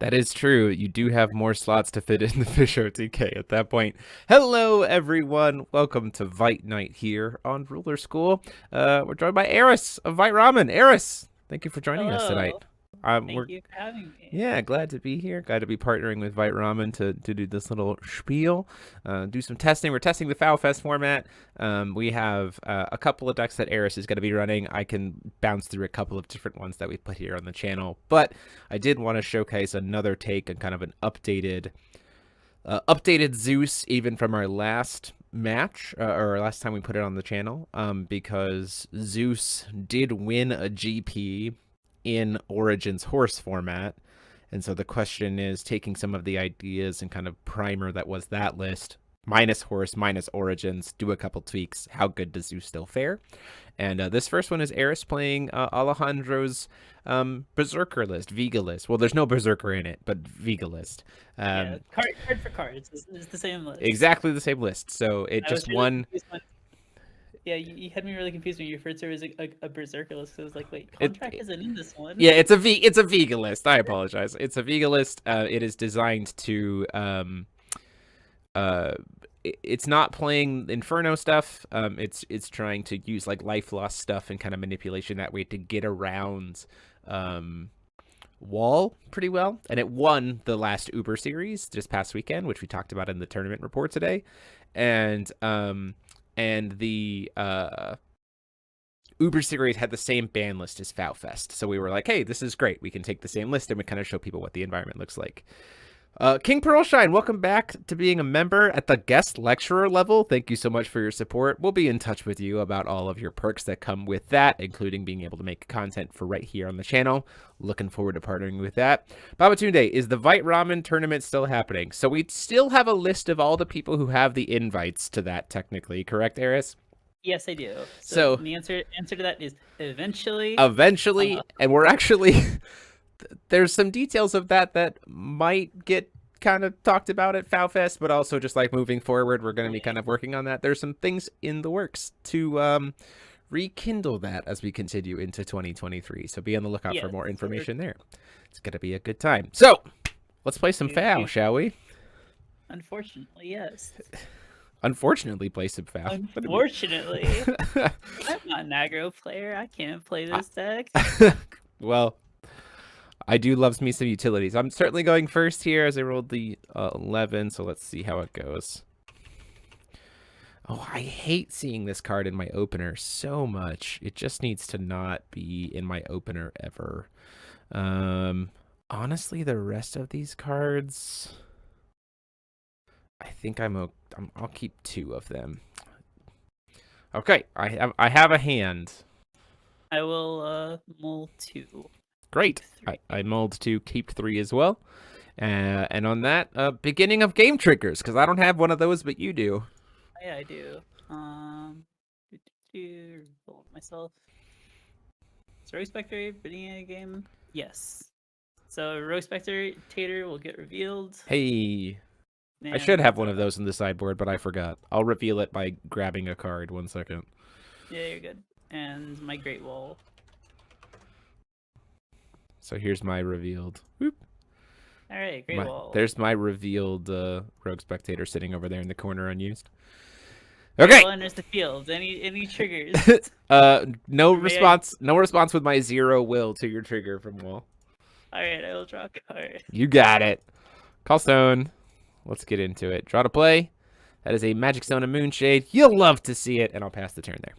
That is true. You do have more slots to fit in the FoWTK at that point. Hello, everyone. Welcome to Vite Nite here on Ruler School. We're joined by Eris of Vite Ramen. Eris, thank you for joining us tonight. Hello. We're Thank you for having me. Yeah, glad to be here. Glad to be partnering with Vite Ramen to do this little spiel, do some testing. We're testing the FoW Fest format. We have a couple of decks that Eris is going to be running. I can bounce through a couple of different ones that we put here on the channel, but I did want to showcase another take and kind of an updated Zeus, even from our last match or last time we put it on the channel, because Zeus did win a GP in Origin's horse format. And so the question is taking some of the ideas and kind of primer that was that list, minus horse, minus Origins, do a couple tweaks. How good does Zeus still fare? And this first one is Eris playing Alejandro's Berserker list, Vega list. Well, there's no Berserker in it, but Vega list. Yeah, card for cards is the same list. Exactly the same list. So it I just was really won. Yeah, you had me really confused when you referred to it as a Berserker list. So I was like, wait, contract isn't in this one. Yeah, it's a Vega list. I apologize. It's a Vega list. It is designed to it's not playing Inferno stuff. It's trying to use like life loss stuff and kind of manipulation that way to get around Wall pretty well. And it won the last Uber series this past weekend, which we talked about in the tournament report today. And the Uber series had the same ban list as FoW Fest. So we were like, hey, this is great. We can take the same list and we kind of show people what the environment looks like. King Pearlshine, welcome back to being a member at the guest lecturer level. Thank you so much for your support. We'll be in touch with you about all of your perks that come with that, including being able to make content for right here on the channel. Looking forward to partnering with that. Babatunde, is the Vite Ramen tournament still happening? So we still have a list of all the people who have the invites to that, technically, correct, Eris? Yes, I do. So the answer to that is eventually. Eventually, and we're actually there's some details of that might get kind of talked about at FoW Fest, but also just like moving forward, we're going to be kind of working on that. There's some things in the works to rekindle that as we continue into 2023. So be on the lookout for more information there. It's going to be a good time. So let's play some FoW, shall we? Unfortunately, yes. Unfortunately, play some FoW. Unfortunately. I'm not an aggro player. I can't play this deck. Well, I do love me some utilities. I'm certainly going first here as I rolled the 11, so let's see how it goes. Oh, I hate seeing this card in my opener so much. It just needs to not be in my opener ever. Honestly, the rest of these cards, I think I'll keep 2 of them. Okay, I have a hand. I will mold 2. Great. I mulled 2, keep 3 as well. And on that, beginning of game triggers, because I don't have one of those, but you do. Yeah, I do. Roll myself. Is Rogue Spectre beginning a game? Yes. So Rogue Spectator will get revealed. Hey. I should have one of those in the sideboard, but I forgot. I'll reveal it by grabbing a card. 1 second. Yeah, you're good. And my Great Wall. So here's my revealed. Whoop. All right, Great Wall. There's my revealed Rogue Spectator sitting over there in the corner unused. Okay. Great Wall enters the field. Any triggers? No response. No response with my 0 will to your trigger from Wall. All right, I will draw a card. You got it. Call Stone. Let's get into it. Draw to play. That is a Magic Stone and Moonshade. You'll love to see it, and I'll pass the turn there.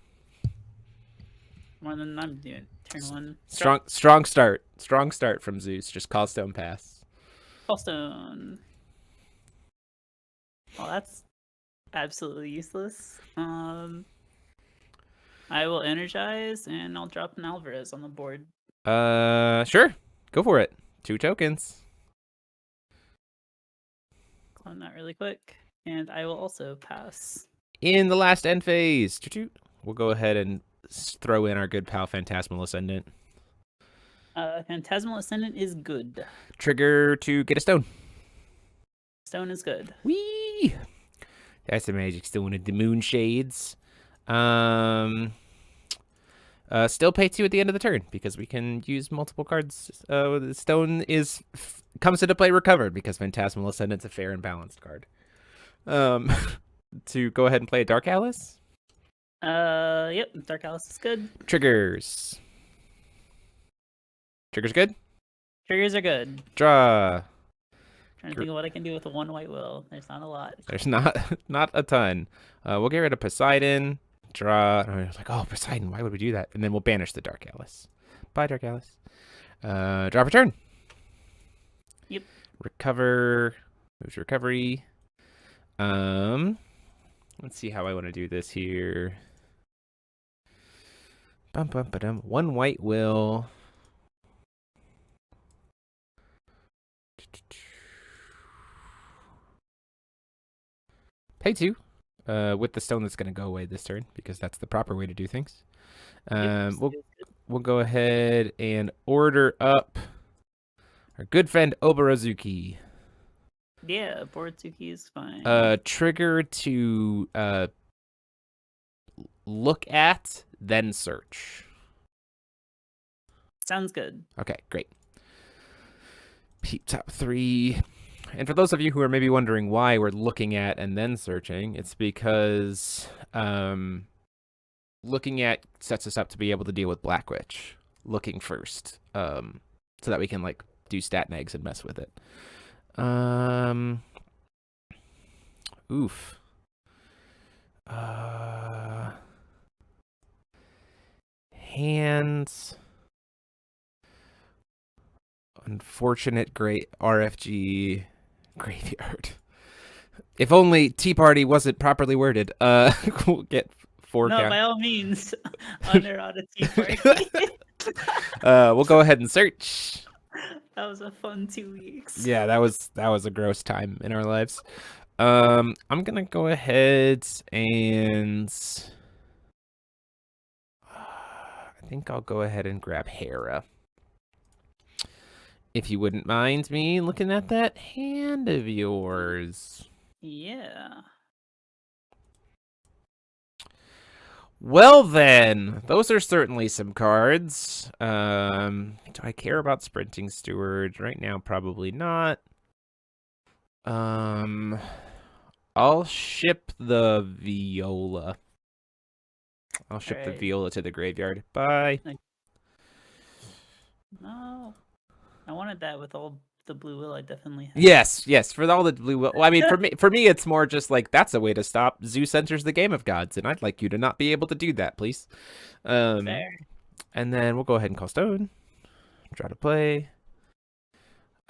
More than I'm doing. Turn 1. Strong start. Strong start from Zeus. Just call Stone, pass. Call Stone. Well, that's absolutely useless. I will energize, and I'll drop an Alvarez on the board. Sure. Go for it. 2 tokens. Clone that really quick, and I will also pass. In the last end phase, we'll go ahead and throw in our good pal Phantasmal Ascendant. Phantasmal Ascendant is good. Trigger to get a stone. Stone is good. Whee! That's a Magic Stone of the Moonshades. Still pay 2 at the end of the turn because we can use multiple cards. The stone is comes into play recovered because Phantasmal Ascendant's a fair and balanced card. To go ahead and play a Dark Alice. Yep, Dark Alice is good. Triggers. Triggers good? Triggers are good. Draw. Trying to think of what I can do with a 1 white will. There's not a lot. There's not a ton. We'll get rid of Poseidon. Draw. I was like, oh, Poseidon, why would we do that? And then we'll banish the Dark Alice. Bye, Dark Alice. Draw for turn. Yep. Recover. Moves recovery. Let's see how I want to do this here. Bum bum ba-dum. 1 white will. Pay 2. With the stone that's going to go away this turn because that's the proper way to do things. We'll go ahead and order up our good friend Obarazuki. Yeah, Boratsuki is fine. Trigger to look at, then search. Sounds good. Okay, great. Peep top 3. And for those of you who are maybe wondering why we're looking at and then searching, it's because looking at sets us up to be able to deal with Black Witch. Looking first, so that we can like do stat negs and mess with it. Oof. Hands. Unfortunate great RFG graveyard. If only Tea Party wasn't properly worded. We'll get 4 No, count. by all means, unerrata Tea Party. We'll go ahead and search. That was a fun 2 weeks. Yeah, that was a gross time in our lives. I'm gonna go ahead and I think I'll go ahead and grab Hera. If you wouldn't mind me looking at that hand of yours. Yeah. Well then, those are certainly some cards. Do I care about Sprinting Steward? Right now, probably not. I'll ship the Viola. I'll ship the Viola to the graveyard. Bye. No. I wanted that with all the blue will I definitely have. Yes, for all the blue will. Well, I mean, for me, it's more just like that's a way to stop Zeus enters the game of gods, and I'd like you to not be able to do that, please. Fair. And then we'll go ahead and call stone. Draw to play.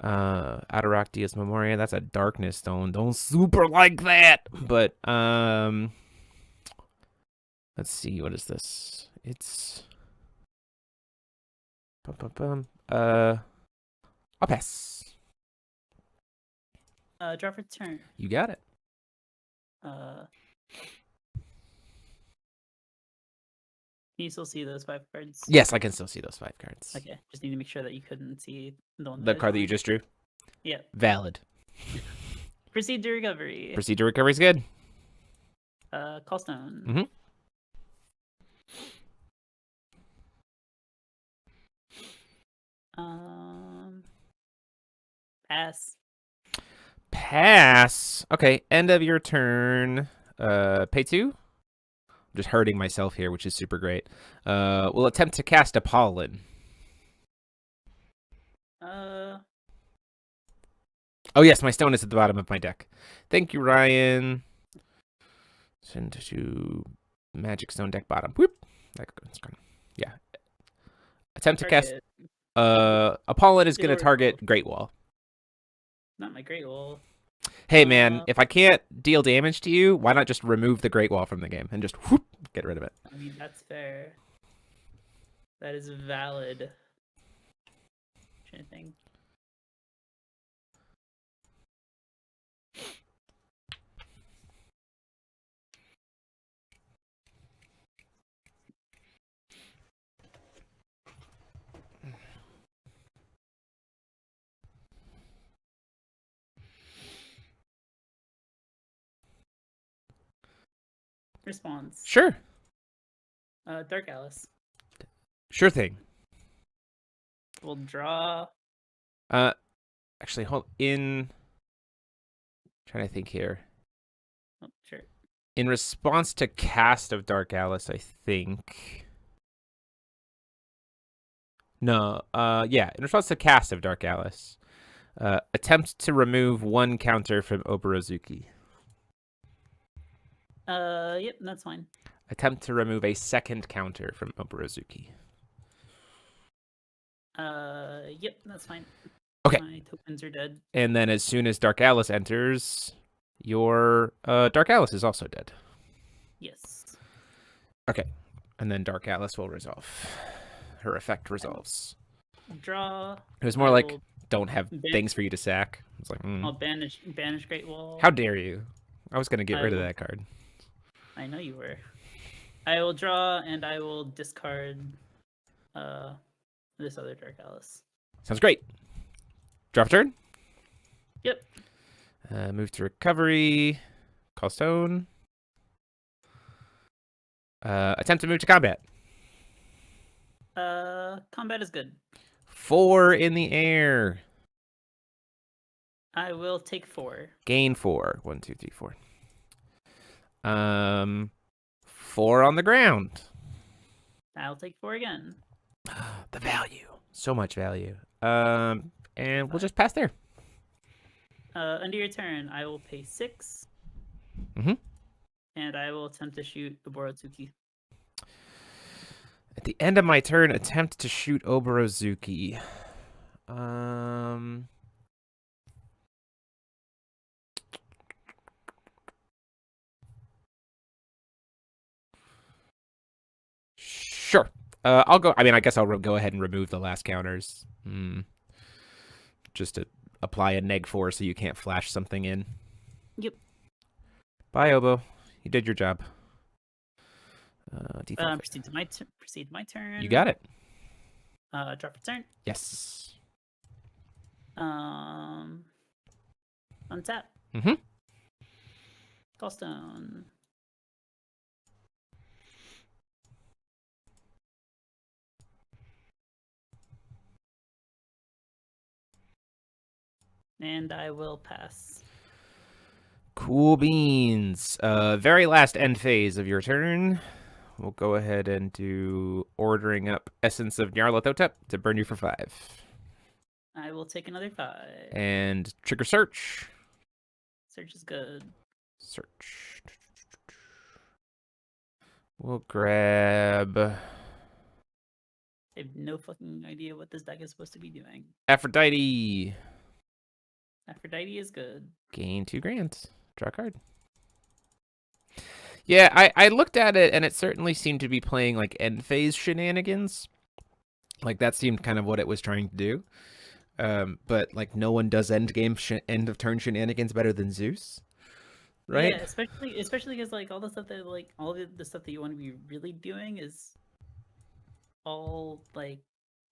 Adarok Dias Memoria. That's a darkness stone. Don't super like that. But let's see. What is this? It's I'll pass. Draw for turn. You got it. Can you still see those 5 cards? Yes, I can still see those 5 cards. Okay, just need to make sure that you couldn't see the one. The card that you just drew? Yeah. Valid. Proceed to recovery. Proceed to recovery is good. Call stone. Mm-hmm. Pass. Pass. Okay, end of your turn. Pay 2. I'm just hurting myself here, which is super great. We'll attempt to cast a pollen. Uh, Oh, yes, my stone is at the bottom of my deck. Thank you, Ryan. Send to Magic Stone deck bottom. Whoop. That's gone. Yeah. Attempt to cast. A pollen is going to target Great Wall. Not my Great Wall. Hey, man, if I can't deal damage to you, why not just remove the Great Wall from the game and just whoop, get rid of it? I mean, that's fair. That is valid. Trying to think. Response. Sure. Dark Alice. Sure thing. We'll draw. actually trying to think here. Oh, sure. In response to cast of Dark Alice, I think. No, yeah, in response to cast of Dark Alice, attempt to remove one counter from Oborozuki. Yep, that's fine. Attempt to remove a second counter from Oborozuki. Yep, that's fine. Okay. My tokens are dead. And then as soon as Dark Alice enters, your Dark Alice is also dead. Yes. Okay. And then Dark Alice will resolve. Her effect resolves. Draw. It was more I like, will don't have things for you to sack. It's like, I'll banish Great Wall. How dare you? I was going to get rid of will- that card. I know you were. I will draw and I will discard this other Dark Alice. Sounds great. Drop a turn. Yep. Move to recovery. Call stone. Attempt to move to combat. Combat is good. 4 in the air. I will take 4. Gain 4. 1, 2, 3, 4. 4 on the ground. I'll take 4 again. The value. So much value. And we'll just pass there. Under your turn, I will pay 6. Mhm. And I will attempt to shoot Oborozuki. At the end of my turn, attempt to shoot Oborozuki. Sure. I'll go. I mean, I guess I'll go ahead and remove the last counters. Just to apply a neg 4 so you can't flash something in. Yep. Bye, Obo. You did your job. Proceed to my turn. You got it. Drop a turn. Yes. Untap. Mhm. Callstone. And I will pass. Cool beans. Very last end phase of your turn. We'll go ahead and do ordering up Essence of Nyarlathotep to burn you for 5. I will take another 5. And trigger search. Search is good. Search. We'll grab I have no fucking idea what this deck is supposed to be doing. Aphrodite. Aphrodite is good. Gain 2 grand. Draw a card. Yeah, I looked at it and it certainly seemed to be playing like end phase shenanigans. Like that seemed kind of what it was trying to do. But like no one does end of turn shenanigans better than Zeus, right? Yeah, especially because like all the stuff that the stuff that you want to be really doing is all like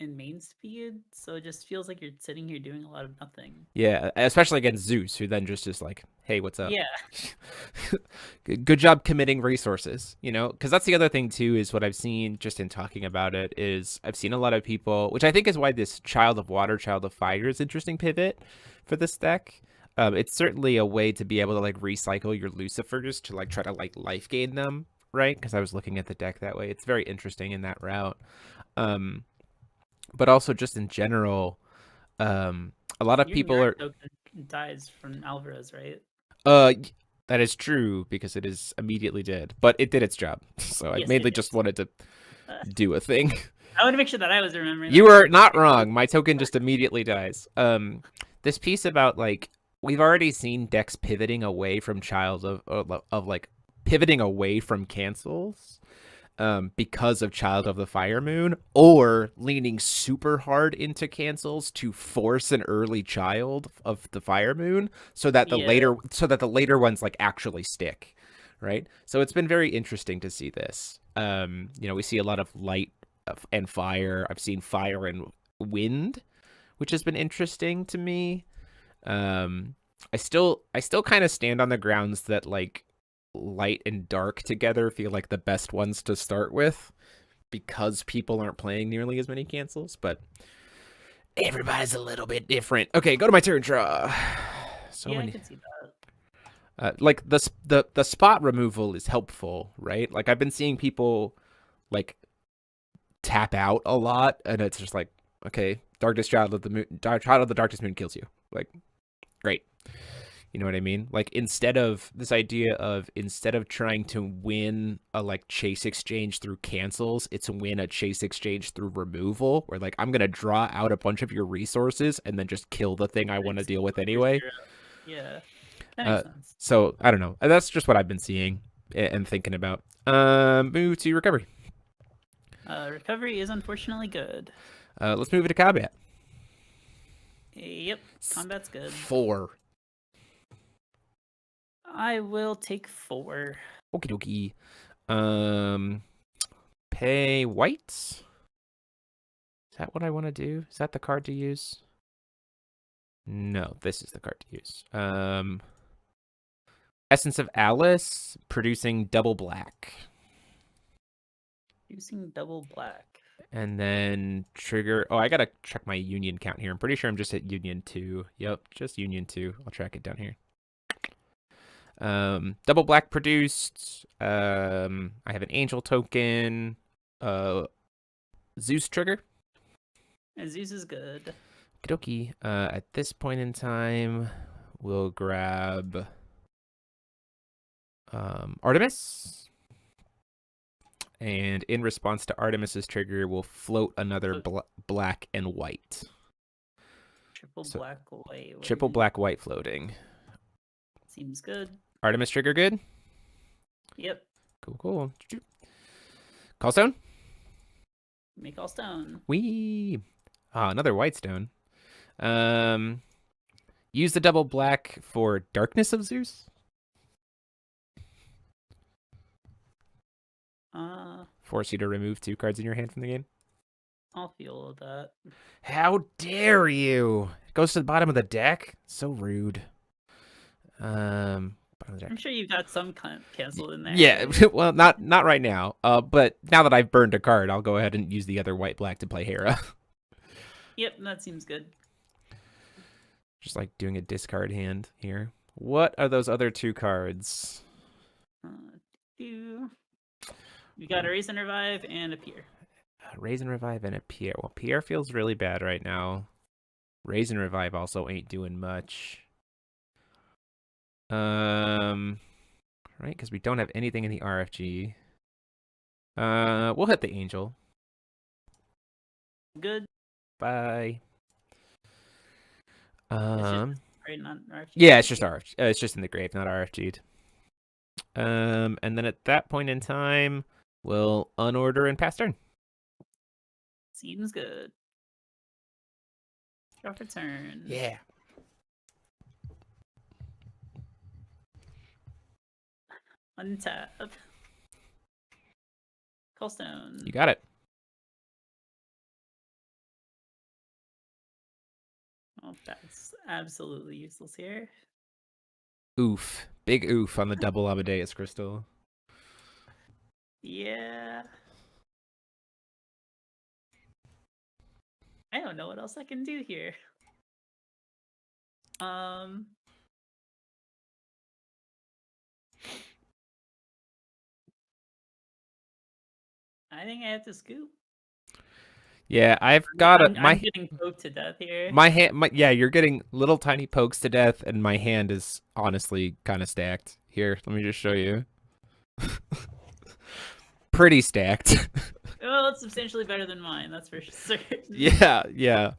in main speed, so it just feels like you're sitting here doing a lot of nothing. Yeah, especially against Zeus, who then just is like, hey, what's up? Yeah. Good job committing resources, you know? Because that's the other thing, too, is what I've seen just in talking about it is I've seen a lot of people, which I think is why this Child of Water, Child of Fire is interesting pivot for this deck. It's certainly a way to be able to, like, recycle your Lucifers to, like, try to, like, life gain them, right? Because I was looking at the deck that way. It's very interesting in that route. But also just in general, a lot of people are dies from Alvarez, right? That is true because it is immediately dead, but it did its job. So I mainly just wanted to do a thing. I want to make sure that I was remembering. You were not wrong. My token just immediately dies. This piece about like we've already seen decks pivoting away from like pivoting away from cancels. Because of Child of the Fire Moon, or leaning super hard into cancels to force an early Child of the Fire Moon, so that the later ones like actually stick, right? So it's been very interesting to see this. We see a lot of light and fire. I've seen fire and wind, which has been interesting to me. I still kind of stand on the grounds that like light and dark together feel like the best ones to start with because people aren't playing nearly as many cancels, but Everybody's a little bit different. Okay, go to my turn. Draw. So Yeah, I many. can see that. Like the spot removal is helpful, right? Like I've been seeing people like tap out a lot, and it's just like, okay, darkest child of the moon, child of the darkest moon kills you. Like, great. You know what I mean? Like instead of trying to win a like chase exchange through cancels, it's win a chase exchange through removal, where like I'm gonna draw out a bunch of your resources and then just kill the thing I want to deal with anyway. Yeah, that makes sense. So I don't know. That's just what I've been seeing and thinking about. Move to recovery. Recovery is unfortunately good. Let's move it to combat. Yep, combat's good. 4. I will take 4. Okie dokie. Pay white. Is that what I want to do? Is that the card to use? No, this is the card to use. Essence of Alice, producing double black. Using double black. And then trigger. Oh, I gotta check my union count here. I'm pretty sure I'm just at union 2. Yep, just union 2. I'll track it down here. Double black produced. I have an angel token. Zeus trigger. And Zeus is good. Okie dokie. At this point in time, we'll grab Artemis. And in response to Artemis's trigger, we'll float another black and white. Triple black, white. Triple black, white floating. Seems good. Artemis trigger good? Yep. Cool. Call stone? Make all stone. Wee. Another white stone. Use the double black for Darkness of Zeus. Force you to remove 2 cards in your hand from the game. I'll feel that. How dare you? It goes to the bottom of the deck. So rude. I'm sure you've got some canceled in there. Yeah, well, not right now. But now that I've burned a card, I'll go ahead and use the other white black to play Hera. Yep, that seems good. Just like doing a discard hand here. What are those other 2 cards? We got a Raise and Revive and a Pier. Raise and Revive and a Pier. Well, Pier feels really bad right now. Raise and Revive also ain't doing much. Right, because we don't have anything in the RFG. We'll hit the Angel. Good. Bye. Right, not RFG. Yeah, it's just RFG. It's just in the grave, not RFG'd. And then at that point in time, we'll unorder and pass turn. Seems good. Draw for turn. Yeah. Untap. Call stone. You got it. Oh, that's absolutely useless here. Oof. Big oof on the double Amadeus crystal. Yeah. I don't know what else I can do here. I think I have to scoop. Yeah, I've got I'm getting poked to death here. Yeah, you're getting little tiny pokes to death, and my hand is honestly kind of stacked. Here, let me just show you. Pretty stacked. Well, it's substantially better than mine, that's for certain. Yeah.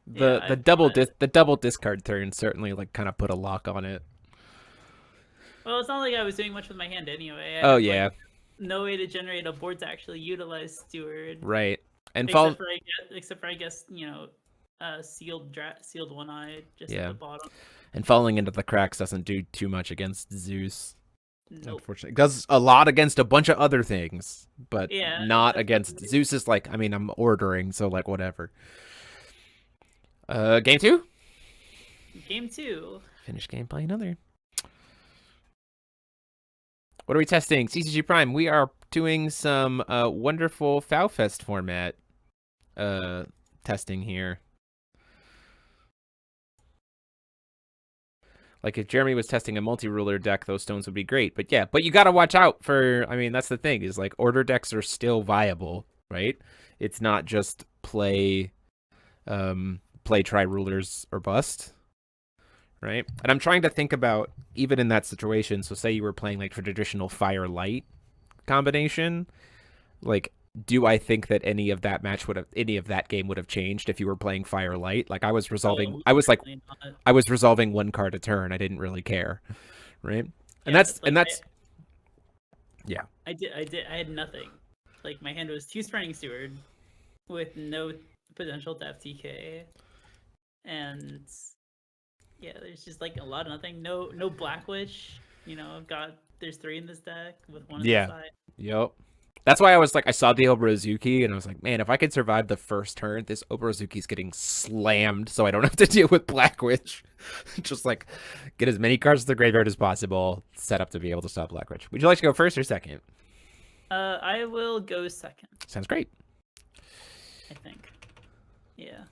The double discard turn certainly like kind of put a lock on it. Well, it's not like I was doing much with my hand anyway. Oh yeah. Like, no way to generate a board to actually utilize Steward. Right. And except for I guess, you know, sealed one eye just at the bottom. And falling into the cracks doesn't do too much against Zeus. Nope. Unfortunately, it does a lot against a bunch of other things, but yeah, not against Zeus. Is like, I mean, I'm ordering, so like whatever. Game 2. Game 2. Finish game, play another. What are we testing? CCG Prime. We are doing some wonderful FoW Fest format testing here. Like if Jeremy was testing a multi-ruler deck, those stones would be great. But yeah, but you got to watch out for, I mean, that's the thing is like order decks are still viable, right? It's not just play tri-rulers or bust, right? And I'm trying to think about even in that situation. So say you were playing like traditional fire light combination, like do I think that any of that game would have changed if you were playing fire light? Like I was resolving, I was resolving one card a turn. I didn't really care, right? And Yeah, that's yeah. I had nothing. Like my hand was 2 Spreading Steward with no potential to FTK, and yeah, there's just like a lot of nothing. No Black Witch. You know, there's 3 in this deck with 1 on the side. Yep. That's why I was like, I saw the Oborozuki and I was like, man, if I could survive the first turn, this Oborozuki's getting slammed, so I don't have to deal with Black Witch. Just like get as many cards to the graveyard as possible, set up to be able to stop Black Witch. Would you like to go first or second? I will go second. Sounds great. I think. Yeah.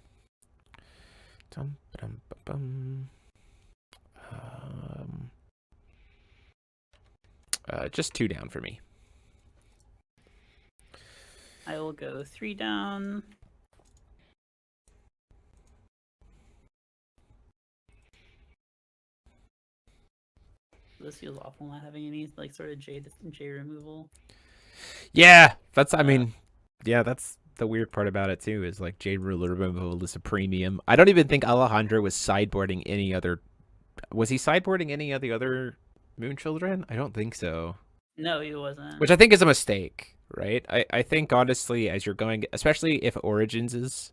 Just 2 down for me. I will go 3 down. This feels awful not having any like sort of J removal. Yeah, that's I mean, yeah, that's the weird part about it too, is like Jade Ruler removal is a premium. I don't even think Alejandro was sideboarding any other. Was he sideboarding any of the other Moon Children? I don't think so. No, he wasn't. Which I think is a mistake, right? I think honestly, as you're going, especially if Origins is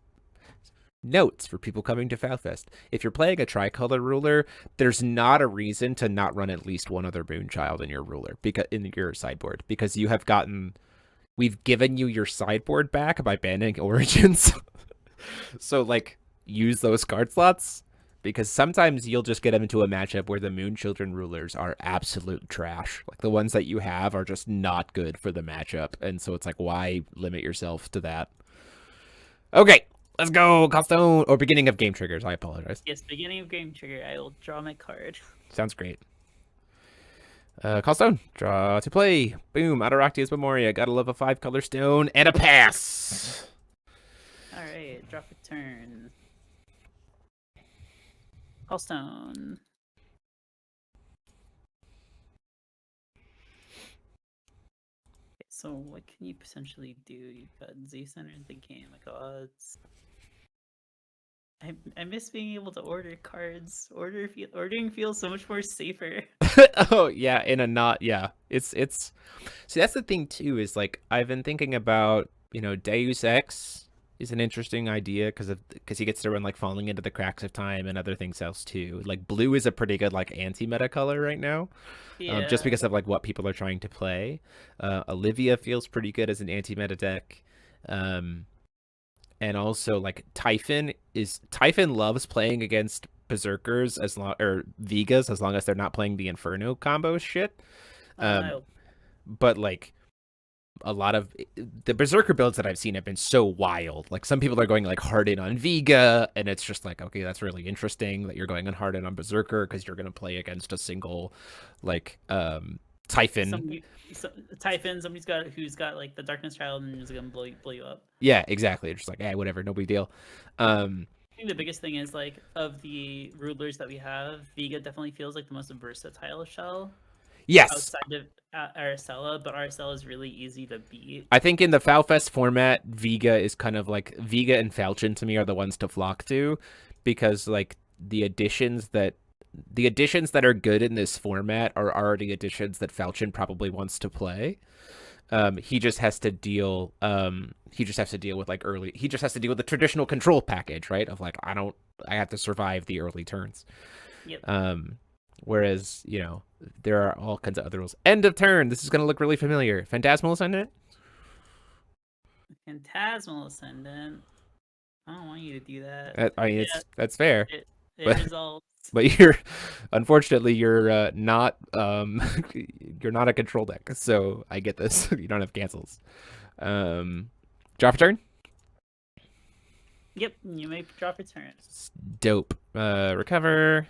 notes for people coming to FoW Fest, if you're playing a tricolor ruler, there's not a reason to not run at least one other Moonchild in your ruler, because in your sideboard, because you have gotten, we've given you your sideboard back by banning Origins. So like use those card slots, because sometimes you'll just get them into a matchup where the Moon Children rulers are absolute trash. Like the ones that you have are just not good for the matchup, and so it's like, why limit yourself to that? Okay, let's go, Costone. Or beginning of game triggers. I apologize. Yes, beginning of game trigger. I will draw my card. Sounds great. Costone, draw to play. Boom, Adaractia's Memoria. Gotta love a 5-color stone and a pass. All right, drop a turn. Costone. So what can you potentially do? You've got Zeus enters the game. My gods. I miss being able to order cards. Ordering feels so much more safer. Oh yeah, in a not It's see, that's the thing too, is like I've been thinking about, you know, Deus Ex is an interesting idea because he gets to run like Falling into the Cracks of Time and other things else too. Like blue is a pretty good like anti-meta color right now. Yeah. Just because of like what people are trying to play. Olivia feels pretty good as an anti-meta deck. And also like Typhon loves playing against Berserkers or Vigas as long as they're not playing the Inferno combo shit. But like a lot of the Berserker builds that I've seen have been so wild. Like some people are going like hard in on Viga, and it's just like, okay, that's really interesting that you're going on hard in on Berserker because you're going to play against a single like Typhon. Typhon, who's got like the Darkness Child and is gonna blow you up. Yeah, exactly. It's just like, whatever, no big deal. I think the biggest thing is like of the rulers that we have, Viga definitely feels like the most versatile shell. Yes. Outside of Aracela, but Aracela is really easy to beat. I think in the FoW Fest format, Viga is kind of like Viga and Falchion to me are the ones to flock to, because like the additions that are good in this format are already additions that Falchion probably wants to play. He just has to deal with like early. He just has to deal with the traditional control package, right? Of like, I have to survive the early turns. Yep. Whereas, you know, there are all kinds of other rules. End of turn. This is going to look really familiar. Phantasmal Ascendant. Phantasmal Ascendant. I don't want you to do that. I mean, that's fair. It results. But unfortunately, you're not you're not a control deck, so I get this. You don't have cancels. Draw for turn. Yep, you may drop return. Dope. Recover.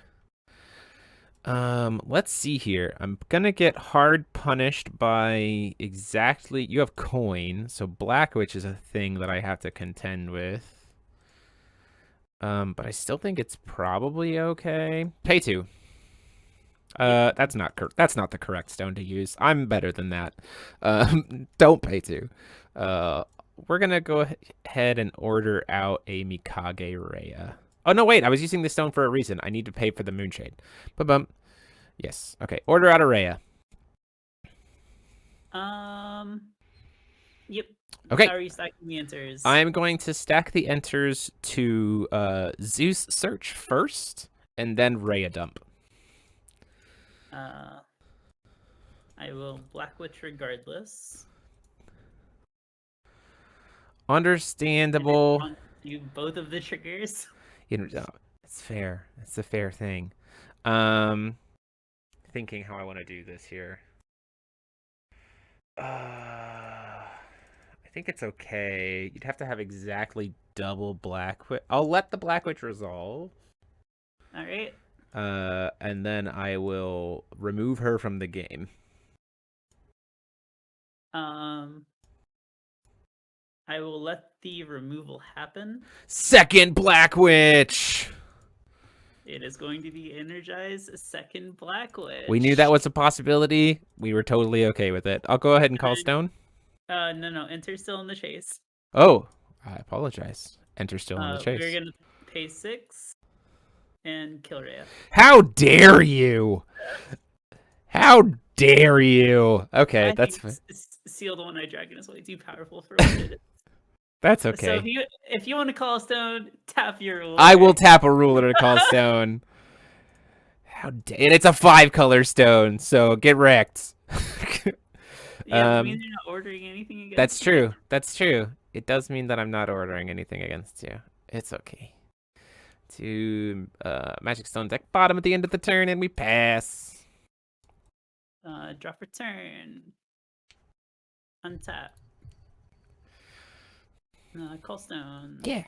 Let's see here. I'm gonna get hard punished by exactly. You have coin, so Black Witch is a thing that I have to contend with. But I still think it's probably okay. Pay 2. Yep. That's not the correct stone to use. I'm better than that. Don't pay 2. We're gonna go ahead and order out a Mikage Rhea. Oh no, wait! I was using this stone for a reason. I need to pay for the Moonshade. Ba-bum. Yes. Okay. Order out a Rhea. Yep. Okay. How are you stacking the enters? I'm going to stack the enters to Zeus Search first, and then Rhea Dump. I will Black Witch regardless. Understandable. Do both of the triggers. You know, it's fair. It's a fair thing. Thinking how I want to do this here. I think it's okay. You'd have to have exactly double Black Witch. I'll let the Black Witch resolve. All right. And then I will remove her from the game. I will let the removal happen. Second Black Witch! It is going to be energized second Black Witch. We knew that was a possibility. We were totally okay with it. I'll go ahead and call Stone. No. Enter's still in the chase. Oh, I apologize. Enter's still in the chase. We're going to pay 6 and kill Rhea. How dare you! How dare you! Okay, that's fine. Sealed One-Eyed Dragon is way too powerful for what it is. That's okay. So if you want to call Stone, tap your ruler. I will tap a ruler to call Stone. How dare, and it's a 5-color stone, so get wrecked. Yeah, it means you're not ordering anything against That's true. That's true. It does mean that I'm not ordering anything against you. It's okay. 2 Magic Stone deck bottom at the end of the turn, and we pass. Drop return. Untap. Call Stone. Yeah.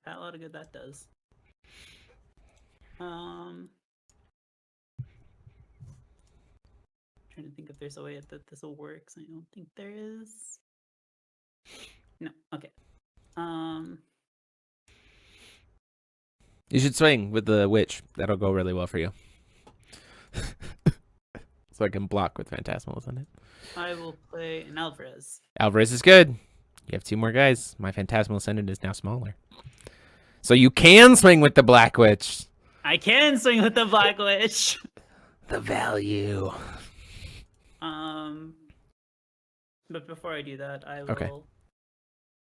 A lot of good that does. Trying to think if there's a way that this will work. I don't think there is. No. Okay. You should swing with the witch. That'll go really well for you. So I can block with Phantasmals on it. I will play an Alvarez. Alvarez is good. You have 2 more guys. My Phantasmal Ascendant is now smaller. So you can swing with the Black Witch. I can swing with the Black Witch. The value. But before I do that, I will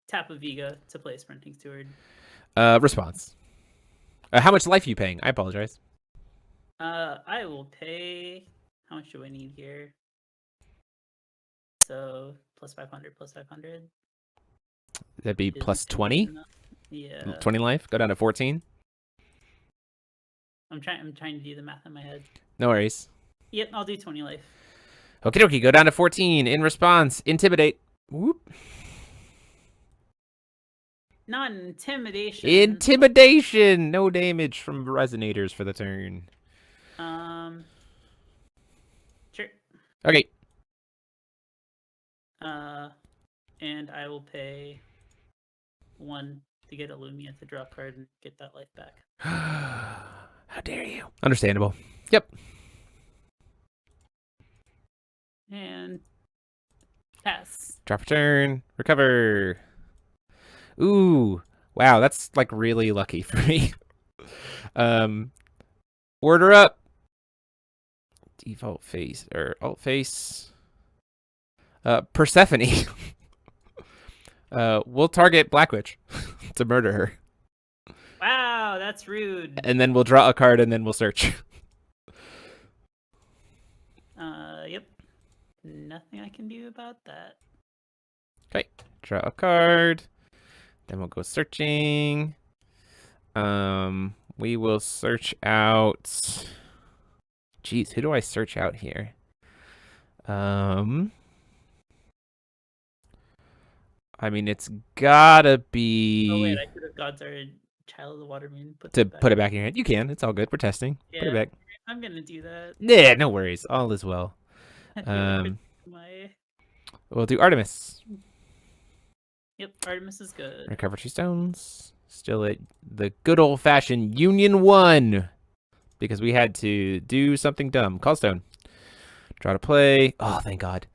tap a Vega to play Sprinting Steward. Response. How much life are you paying? I apologize. I will pay. How much do I need here? So plus 500, plus 500. That'd be plus 20. Yeah. 20 life. Go down to 14. I'm trying to do the math in my head. No worries. Yep, I'll do 20 life. Okie dokie. Go down to 14. In response, intimidate. Whoop. Not intimidation. Intimidation. No damage from resonators for the turn. Sure. Okay. And I will pay 1 to get a Lumia to draw a card and get that life back. How dare you? Understandable. Yep. And pass. Drop a turn. Recover. Ooh. Wow, that's like really lucky for me. Order up. Default face or alt face. Persephone. We'll target Black Witch to murder her. Wow, that's rude. And then we'll draw a card and then we'll search. Yep. Nothing I can do about that. Okay. Draw a card. Then we'll go searching. We will search out. Jeez, who do I search out here? I mean, it's gotta Oh wait, be I could have God's our Child of the Water Moon. to put it back in your hand. You can. It's all good. We're testing. Yeah, Put it back. I'm gonna do that. Yeah, no worries. All is well. I feel like my We'll do Artemis. Yep, Artemis is good. Recover 2 stones. Still at the good old-fashioned Union 1. Because we had to do something dumb. Call stone. Draw to play. Oh, thank God.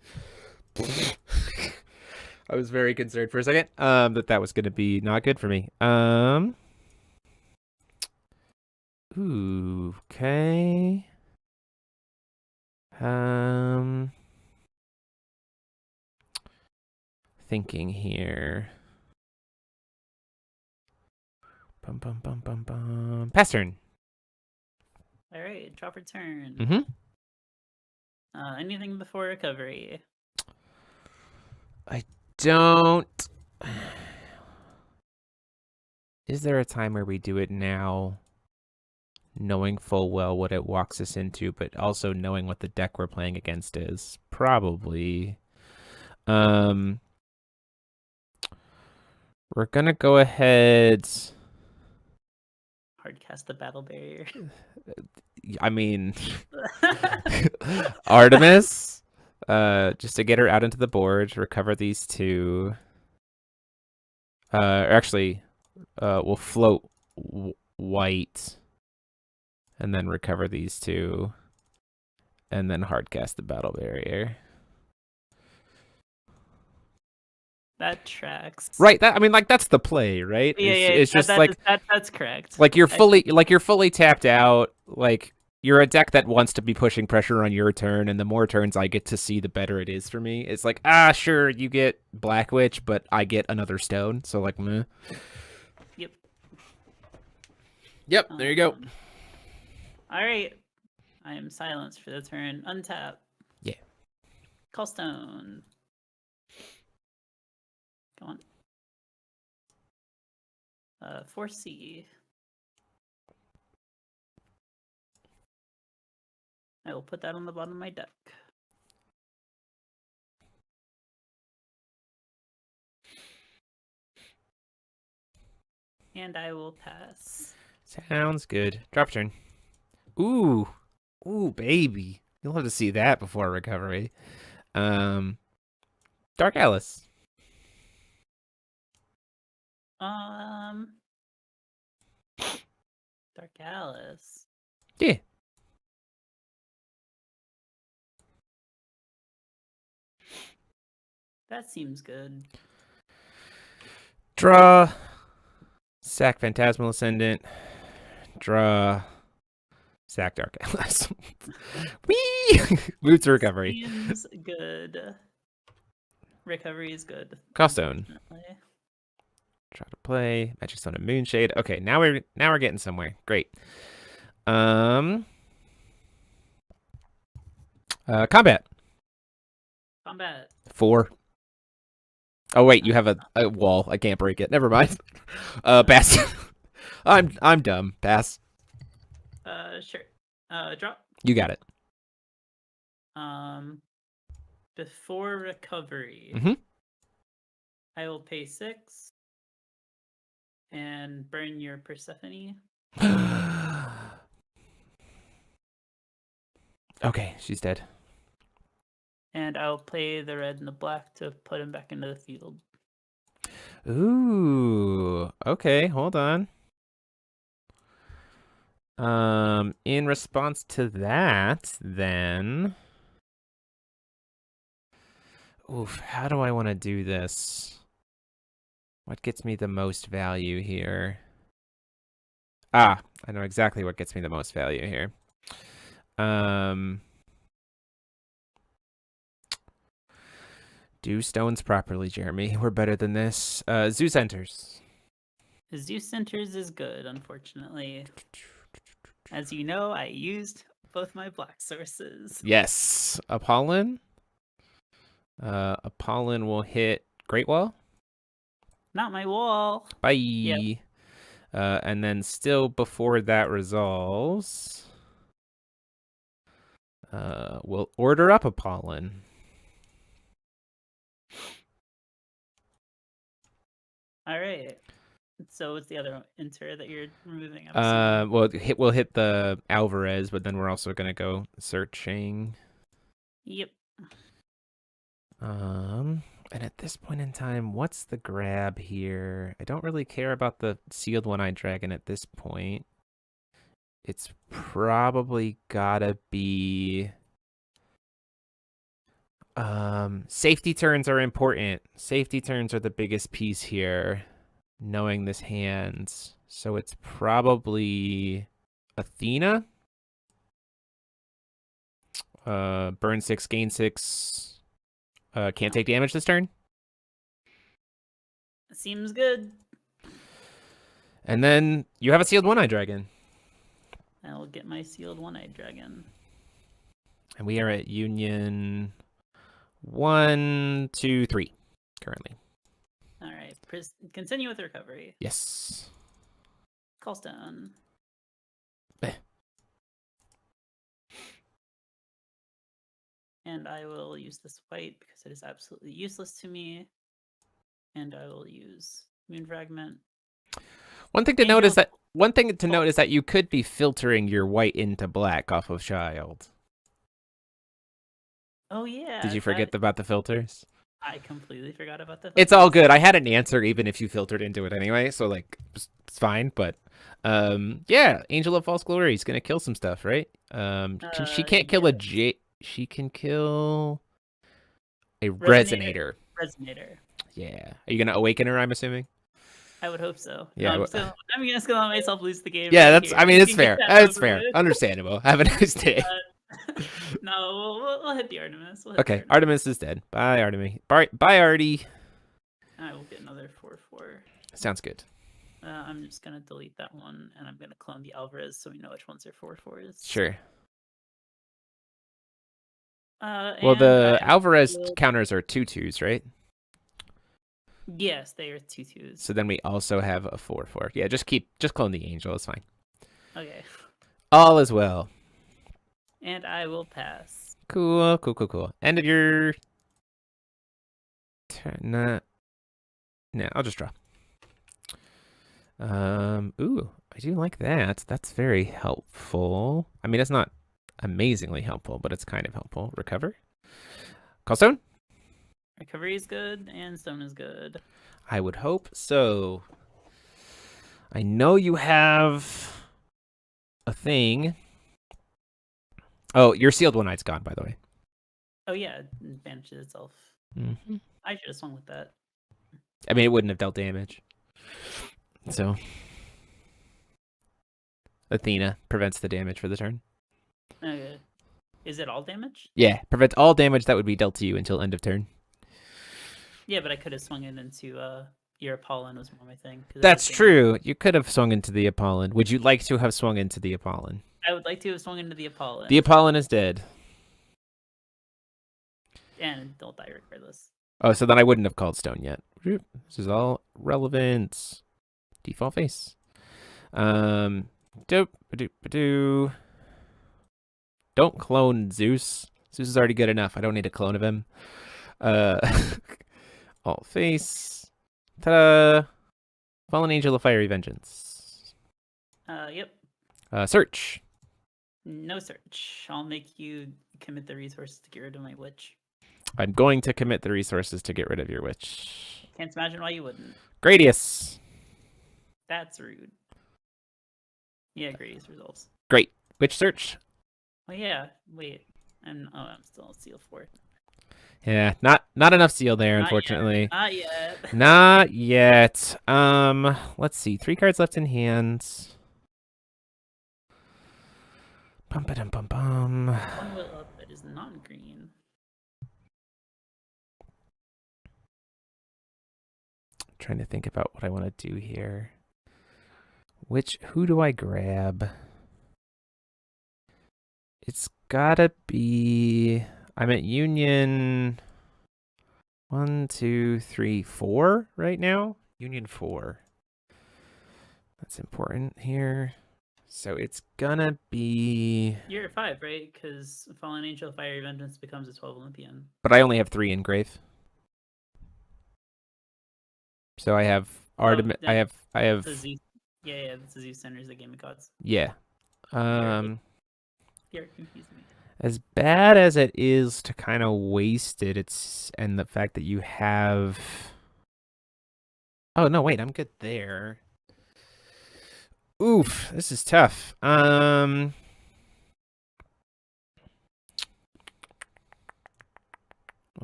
I was very concerned for a second that was going to be not good for me. Ooh, okay. Thinking here. Bum bum bum bum bum. Pass turn. All right, drop return. Mm-hmm. Anything before recovery? I don't. Is there a time where we do it now, knowing full well what it walks us into, but also knowing what the deck we're playing against is? Probably. We're gonna go ahead. Hardcast the battle barrier. I mean, Artemis, just to get her out into the board, recover these 2. Actually, we'll float white, and then recover these 2, and then hardcast the battle barrier. That tracks. Right. That, I mean, like, that's the play, right? Yeah, It's just like that's correct. Like you're fully tapped out. Like you're a deck that wants to be pushing pressure on your turn, and the more turns I get to see, the better it is for me. It's like, sure, you get Black Witch, but I get another stone. So like, meh. Yep. There you go. All right. I am silenced for the turn. Untap. Yeah. Call stone. Come on. 4C. I will put that on the bottom of my deck. And I will pass. Sounds good. Drop turn. Ooh, baby. You'll have to see that before recovery. Dark Alice. Dark Alice. Yeah. That seems good. Draw. Sack Phantasmal Ascendant. Draw. Sack Dark Alice. Whee! Move to recovery. Seems good. Recovery is good. Costone. Try to play. Magic Stone and Moonshade. Okay, now we're getting somewhere. Great. Combat. Combat. 4. Oh wait, you have a wall. I can't break it. Never mind. Pass. I'm dumb. Pass. Sure. Drop. You got it. Before recovery, I will pay 6 and burn your Persephone. Okay, she's dead. And I'll play the red and the black to put him back into the field. Ooh. Okay, hold on. In response to that, then. Oof, how do I want to do this? What gets me the most value here? I know exactly what gets me the most value here. Do stones properly, Jeremy. We're better than this. Zeus enters. Zeus enters is good, unfortunately. As you know, I used both my black sources. Yes. Apollon. Apollon will hit Great Wall. Not my wall. Bye. Yep. And then still before that resolves, we'll order up Apollon. All right. So what's the other enter that you're removing? I'm assuming. Well, we'll hit the Alvarez, but then we're also gonna go searching. Yep. And at this point in time, what's the grab here? I don't really care about the sealed one-eyed dragon at this point. It's probably gotta be... safety turns are important. Safety turns are the biggest piece here, knowing this hand. So it's probably Athena. Burn 6, gain 6. Can't take damage this turn. Seems good. And then you have a sealed one-eyed dragon. I'll get my sealed one-eyed dragon. And we are at Union 1, 2, 3 currently. All right. Continue with recovery. Yes. Callstone. And I will use this white because it is absolutely useless to me. And I will use Moon Fragment. One thing to note is that you could be filtering your white into black off of Child. Oh yeah. Did you forget about the filters? I completely forgot about the filters. It's all good. I had an answer even if you filtered into it anyway, so like it's fine. But yeah, Angel of False Glory is gonna kill some stuff, right? She can't kill a J. She can kill a Resonator. Resonator. Yeah. Are you gonna awaken her? I'm assuming. I would hope so. Yeah. I'm gonna let myself lose the game. Yeah, right that's. here. I mean, it's fair. It's fair. With. Understandable. Have a nice day. No, we'll hit the Artemis. Okay, Artemis is dead. Bye, Artemis. Bye, Artie. I will get another 4/4. Sounds good. I'm just gonna delete that one, and I'm gonna clone the Alvarez so we know which ones are 4/4s. Sure. Well, the Alvarez counters are 2/2s, right? Yes, they are 2/2s. So then we also have a 4/4. Yeah, just clone the Angel. It's fine. Okay. All is well. And I will pass. Cool. End of your turn. No, I'll just draw. Ooh, I do like that. That's very helpful. I mean, it's not amazingly helpful, but it's kind of helpful. Recover. Callstone? Recovery is good, and stone is good. I would hope so. I know you have a thing. Oh, your sealed one-eye's gone, by the way. Oh yeah, it banishes itself. Mm-hmm. I should have swung with that. I mean, it wouldn't have dealt damage. So, Athena prevents the damage for the turn. Okay. Is it all damage? Yeah, prevents all damage that would be dealt to you until end of turn. Yeah, but I could have swung it into your Apollon was more my thing. That's true. You could have swung into the Apollon. Would you like to have swung into the Apollon? I would like to have swung into the Apollon. The Apollon is dead. And don't die regardless. Oh, so then I wouldn't have called stone yet. This is all relevant. Default face. Don't clone Zeus. Zeus is already good enough. I don't need a clone of him. Alt face. Ta-da! Fallen Angel of Fiery Vengeance. Yep. Search. No search. I'll make you commit the resources to get rid of my witch. I'm going to commit the resources to get rid of your witch. Can't imagine why you wouldn't. Gradius. That's rude. Yeah, Gradius resolves. Great. Witch search. Oh yeah. Wait. I'm still on seal 4. Yeah, not enough seal there, unfortunately. Not yet. Not yet. Let's see. 3 cards left in hand. Bum ba dum bum bum. One will up that is not green. Trying to think about what I want to do here. Who do I grab? It's gotta be... I'm at Union 1, 2, 3, 4 right now. Union 4. That's important here. So it's gonna be... You're at 5, right? Because Fallen Angel Fiery Vengeance becomes a 12 Olympian. But I only have 3 engrave. So I have Artemis. I have. The Zeus. Yeah, the Zeus centers the gaming gods. Yeah. You're confusing me. As bad as it is to kind of waste it, and the fact that you have. Oh no, wait, I'm good there. Oof, this is tough. Well,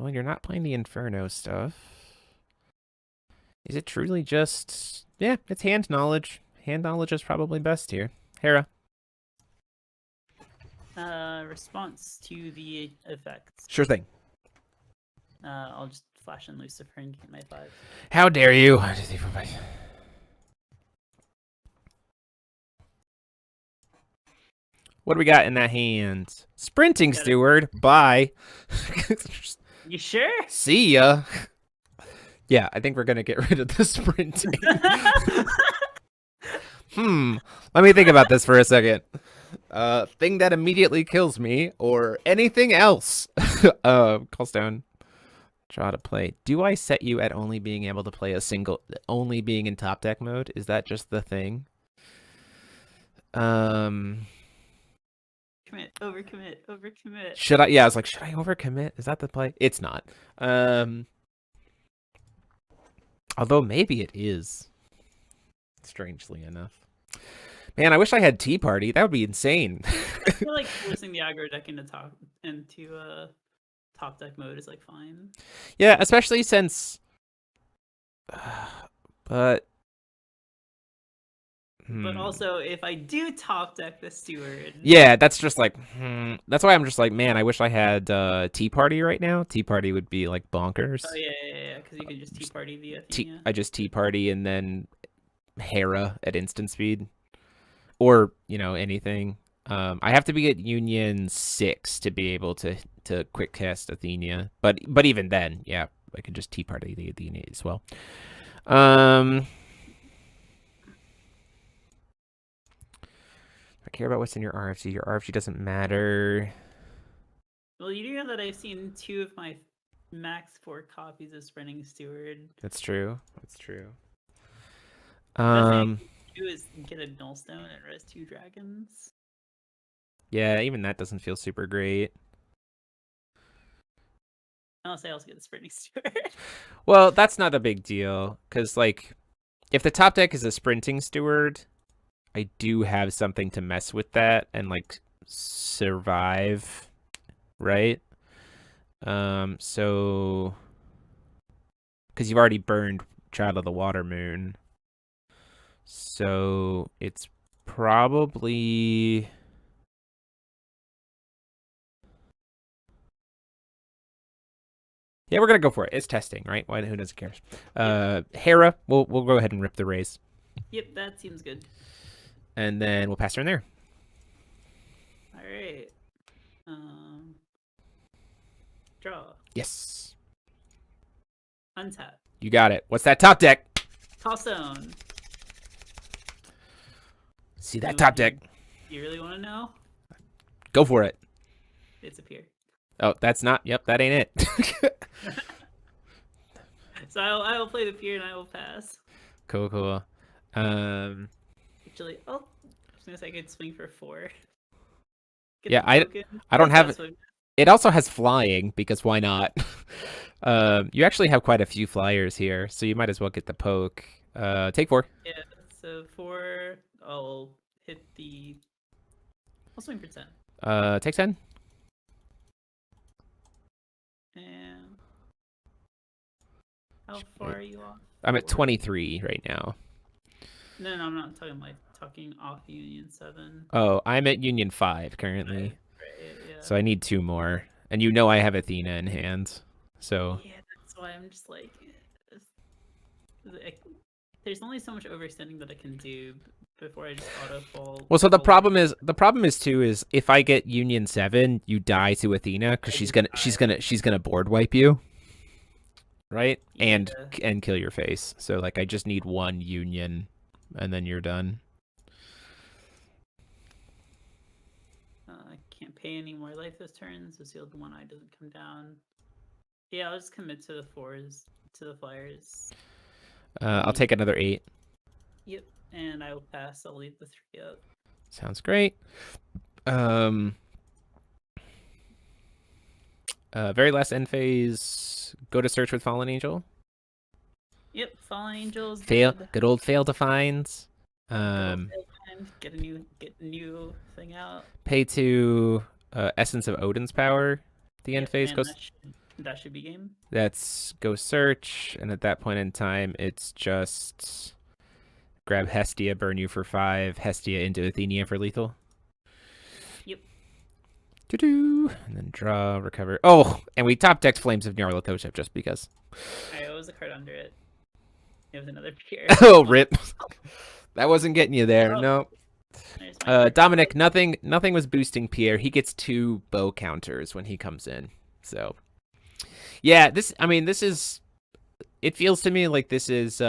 you're not playing the Inferno stuff. Is it truly just... Yeah, it's hand knowledge. Hand knowledge is probably best here. Hera. Response to the effects. Sure thing. I'll just flash in Lucifer and get my 5. How dare you? What do we got in that hand? Sprinting Steward. Bye. You sure? See ya. Yeah, I think we're gonna get rid of the sprinting. Let me think about this for a second. Thing that immediately kills me, or anything else. Calls down. Draw to play. Do I set you at only being able to play a single, only being in top deck mode? Is that just the thing? Overcommit. Should I? Yeah, I was like, should I overcommit? Is that the play? It's not. Although maybe it is. Strangely enough. Man, I wish I had Tea Party. That would be insane. I feel like forcing the aggro deck into top deck mode is like fine. Yeah, especially since. But also, if I do top deck the Steward. Yeah, that's just like. That's why I'm just like, man, I wish I had Tea Party right now. Tea Party would be like bonkers. Oh yeah, because you can just Tea Party the Athena. I just Tea Party and then Hera at instant speed. Or, anything. I have to be at Union 6 to be able to quick cast Athena. But even then, yeah, I could just Tea Party the Athena as well. I care about what's in your RFG. Your RFG doesn't matter. Well, you do know that I've seen 2 of my max 4 copies of Sprinting Steward. That's true. That's true. Do is get a Nullstone and res 2 dragons. Yeah, even that doesn't feel super great. Unless I also get the Sprinting Steward. Well, that's not a big deal, because, like, if the top deck is a Sprinting Steward, I do have something to mess with that and, like, survive, right? So... Because you've already burned Child of the Water Moon. So it's probably... Yeah, we're gonna go for it. It's testing, right? Why? Who doesn't care? Hera, we'll go ahead and rip the raise. Yep, that seems good. And then we'll pass her in there. All right. Draw. Yes. Untap. You got it. What's that top deck? Tossstone. See that top deck? You really want to know? Go for it. It's a peer. Oh, that's not. Yep, that ain't it. So I will play the peer and I will pass. Cool. Actually, I was gonna say I could swing for 4. Yeah, I don't have. It also has flying because why not? You actually have quite a few flyers here, so you might as well get the poke. Take 4. Yeah, so 4. I'll hit the. I'll swing for 10. Take 10. And how far are you off? I'm at 23 right now. No, I'm not talking off Union 7. Oh, I'm at Union 5 currently. Right, yeah. So I need 2 more. And you know I have Athena in hand. So yeah, that's why I'm just like, there's only so much overextending that I can do before I just auto fall. Well, so the problem is too is if I get Union 7, you die to Athena because she's gonna board wipe you. Right? Yeah. And kill your face. So like I just need 1 Union and then you're done. I can't pay any more life this turn, so sealed 1 eye doesn't come down. Yeah, I'll just commit to the 4s, to the flyers. I'll take another 8. Yep, and I will pass. I'll leave the 3 up. Sounds great. Very last end phase. Go to search with Fallen Angel. Yep, Fallen Angels. Fail. Good. Good old fail to find. Good old get a new thing out. Pay to Essence of Odin's Power. The end phase goes. That should be game. That's go search, and at that point in time, it's just grab Hestia, burn you for 5, Hestia into Athenia for lethal. Yep. And then draw, recover. Oh, and we top decked Flames of Nyarlathotep just because. I was a card under it. It was another tier. Oh, rip. That wasn't getting you there. Oh. No. Dominic, nothing was boosting Pierre. He gets 2 bow counters when he comes in. So, yeah, this is. It feels to me like this is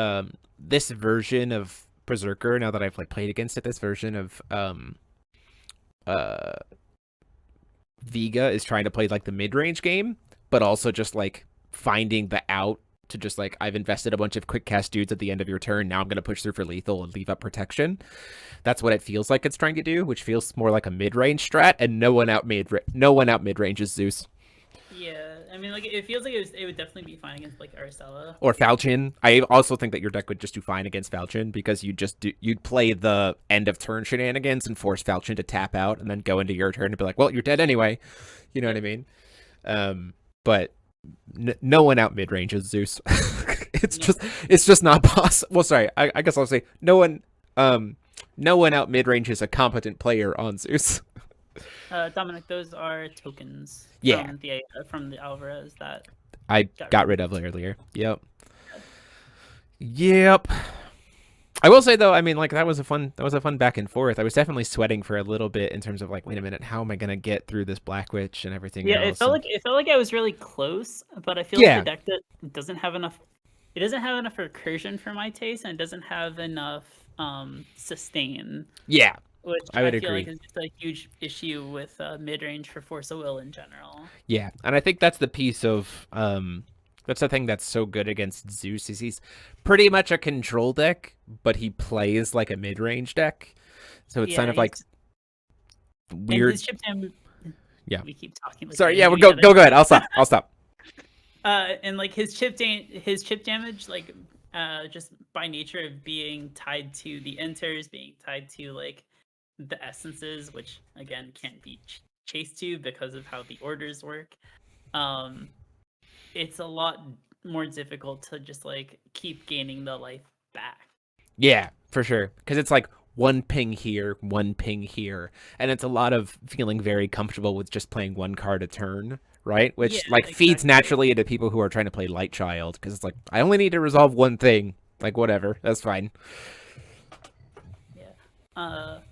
this version of Berserker. Now that I've played against it, this version of Vega is trying to play the mid-range game, but also just finding the out to just I've invested a bunch of quick cast dudes at the end of your turn. Now I'm going to push through for lethal and leave up protection. That's what it feels like it's trying to do, which feels more like a mid-range strat, and no one out mid-ranges Zeus. Yeah, I mean, it feels like it would definitely be fine against Arcella or Falchion. I also think that your deck would just do fine against Falchion because you'd play the end of turn shenanigans and force Falchion to tap out and then go into your turn and be like, well, you're dead anyway. You know what I mean? But no one out mid ranges Zeus. It's just not possible. Well, sorry, I guess I'll say no one out mid ranges a competent player on Zeus. Dominic, those are tokens. Yeah. From the Alvarez that I got rid of earlier. Yep. I will say though, I mean, that was a fun back and forth. I was definitely sweating for a little bit in terms of wait a minute, how am I gonna get through this Black Witch and everything else? It felt like I was really close, but I feel like the deck that doesn't have enough. It doesn't have enough recursion for my taste, and it doesn't have enough sustain. Yeah. Which I would feel agree. like is just a huge issue with mid-range for Force of Will in general. Yeah, and I think that's the piece of that's the thing that's so good against Zeus is he's pretty much a control deck, but he plays like a mid-range deck. So it's kind of weird. His chip damage. Yeah. We keep talking. Sorry. Yeah. Go ahead. I'll stop. And his chip damage, just by nature of being tied to the enters, being tied to the essences, which again can't be chased to because of how the orders work. It's a lot more difficult to just keep gaining the life back. Yeah, for sure. Because it's one ping here, and it's a lot of feeling very comfortable with just playing one card a turn, right? Which feeds naturally into people who are trying to play Light Child, because it's I only need to resolve one thing. Whatever, that's fine. Yeah. I'm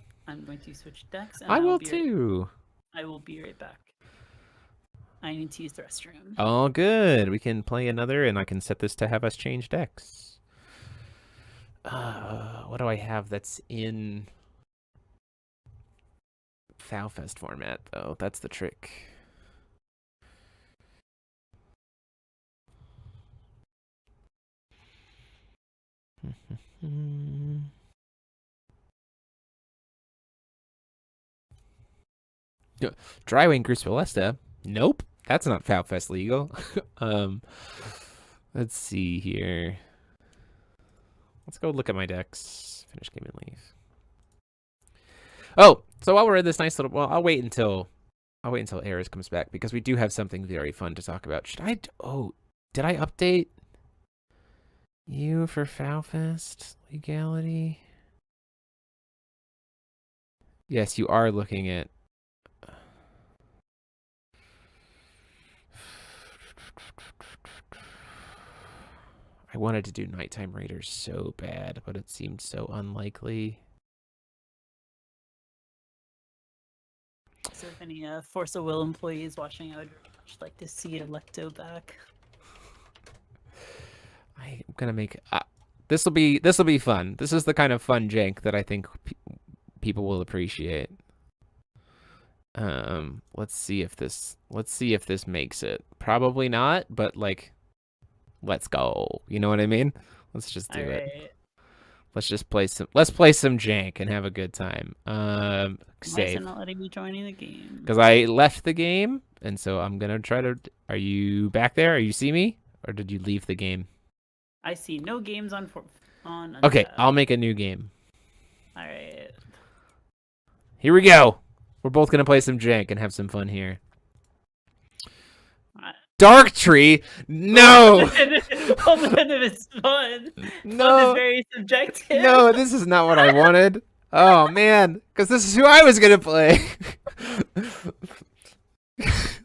going to switch decks. And I will too. I will be right back. I need to use the restroom. Oh, good. We can play another, and I can set this to have us change decks. What do I have that's in FoW Fest format, though? That's the trick. Drywing Crucibalesta? Nope. That's not FoW Fest legal. Let's see here. Let's go look at my decks. Finish game and leave. Oh, so while we're in this nice little, well, I'll wait until Ares comes back because we do have something very fun to talk about. Should I? Oh, did I update you for FoW Fest legality? Yes, you are looking at. I wanted to do Nighttime Raiders so bad, but it seemed so unlikely. So if any Force of Will employees watching, I would very much like to see Electo back. I'm gonna make this will be fun. This is the kind of fun jank that I think people will appreciate. Let's see if this makes it. Probably not, but let's go. You know what I mean? Let's just do All it. right. Let's just play some. Let's play some jank and have a good time. Why is it Save. not letting me joining the game? Because I left the game, and so I'm gonna try to. Are you back there? Are you see me, or did you leave the game? I see no games on Okay, Untapped. I'll make a new game. All right. Here we go. We're both gonna play some jank and have some fun here. Dark Tree? No! It's fun. No. Fun is very subjective. No, this is not what I wanted. Oh, man. Because this is who I was going to play.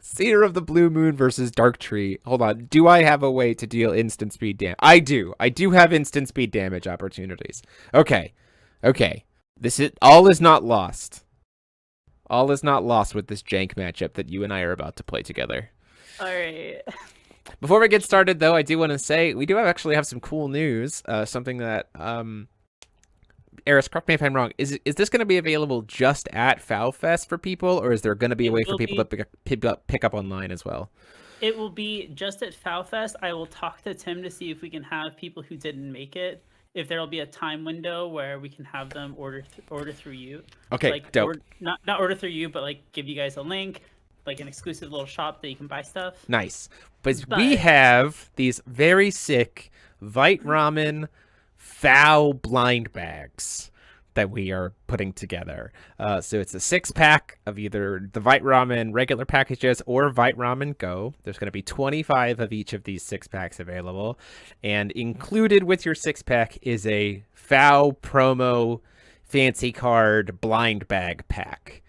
Cedar of the Blue Moon versus Dark Tree. Hold on. Do I have a way to deal instant speed damage? I do. I do have instant speed damage opportunities. Okay. Okay. All is not lost. All is not lost with this jank matchup that you and I are about to play together. All right. Before we get started, though, I do want to say we do actually have some cool news. Something that, Eris, correct me if I'm wrong. Is this going to be available just at FoW Fest for people, or is there going to be a way for people to pick up online as well? It will be just at FoW Fest. I will talk to Tim to see if we can have people who didn't make it. If there will be a time window where we can have them order through you. Okay, like, dope. Not order through you, but like give you guys a link. Like an exclusive little shop that you can buy stuff. Nice. But we have these very sick Vite Ramen FoW blind bags that we are putting together. So it's a 6-pack of either the Vite Ramen regular packages or Vite Ramen Go. There's going to be 25 of each of these 6-packs available. And included with your 6-pack is a FoW promo fancy card blind bag pack.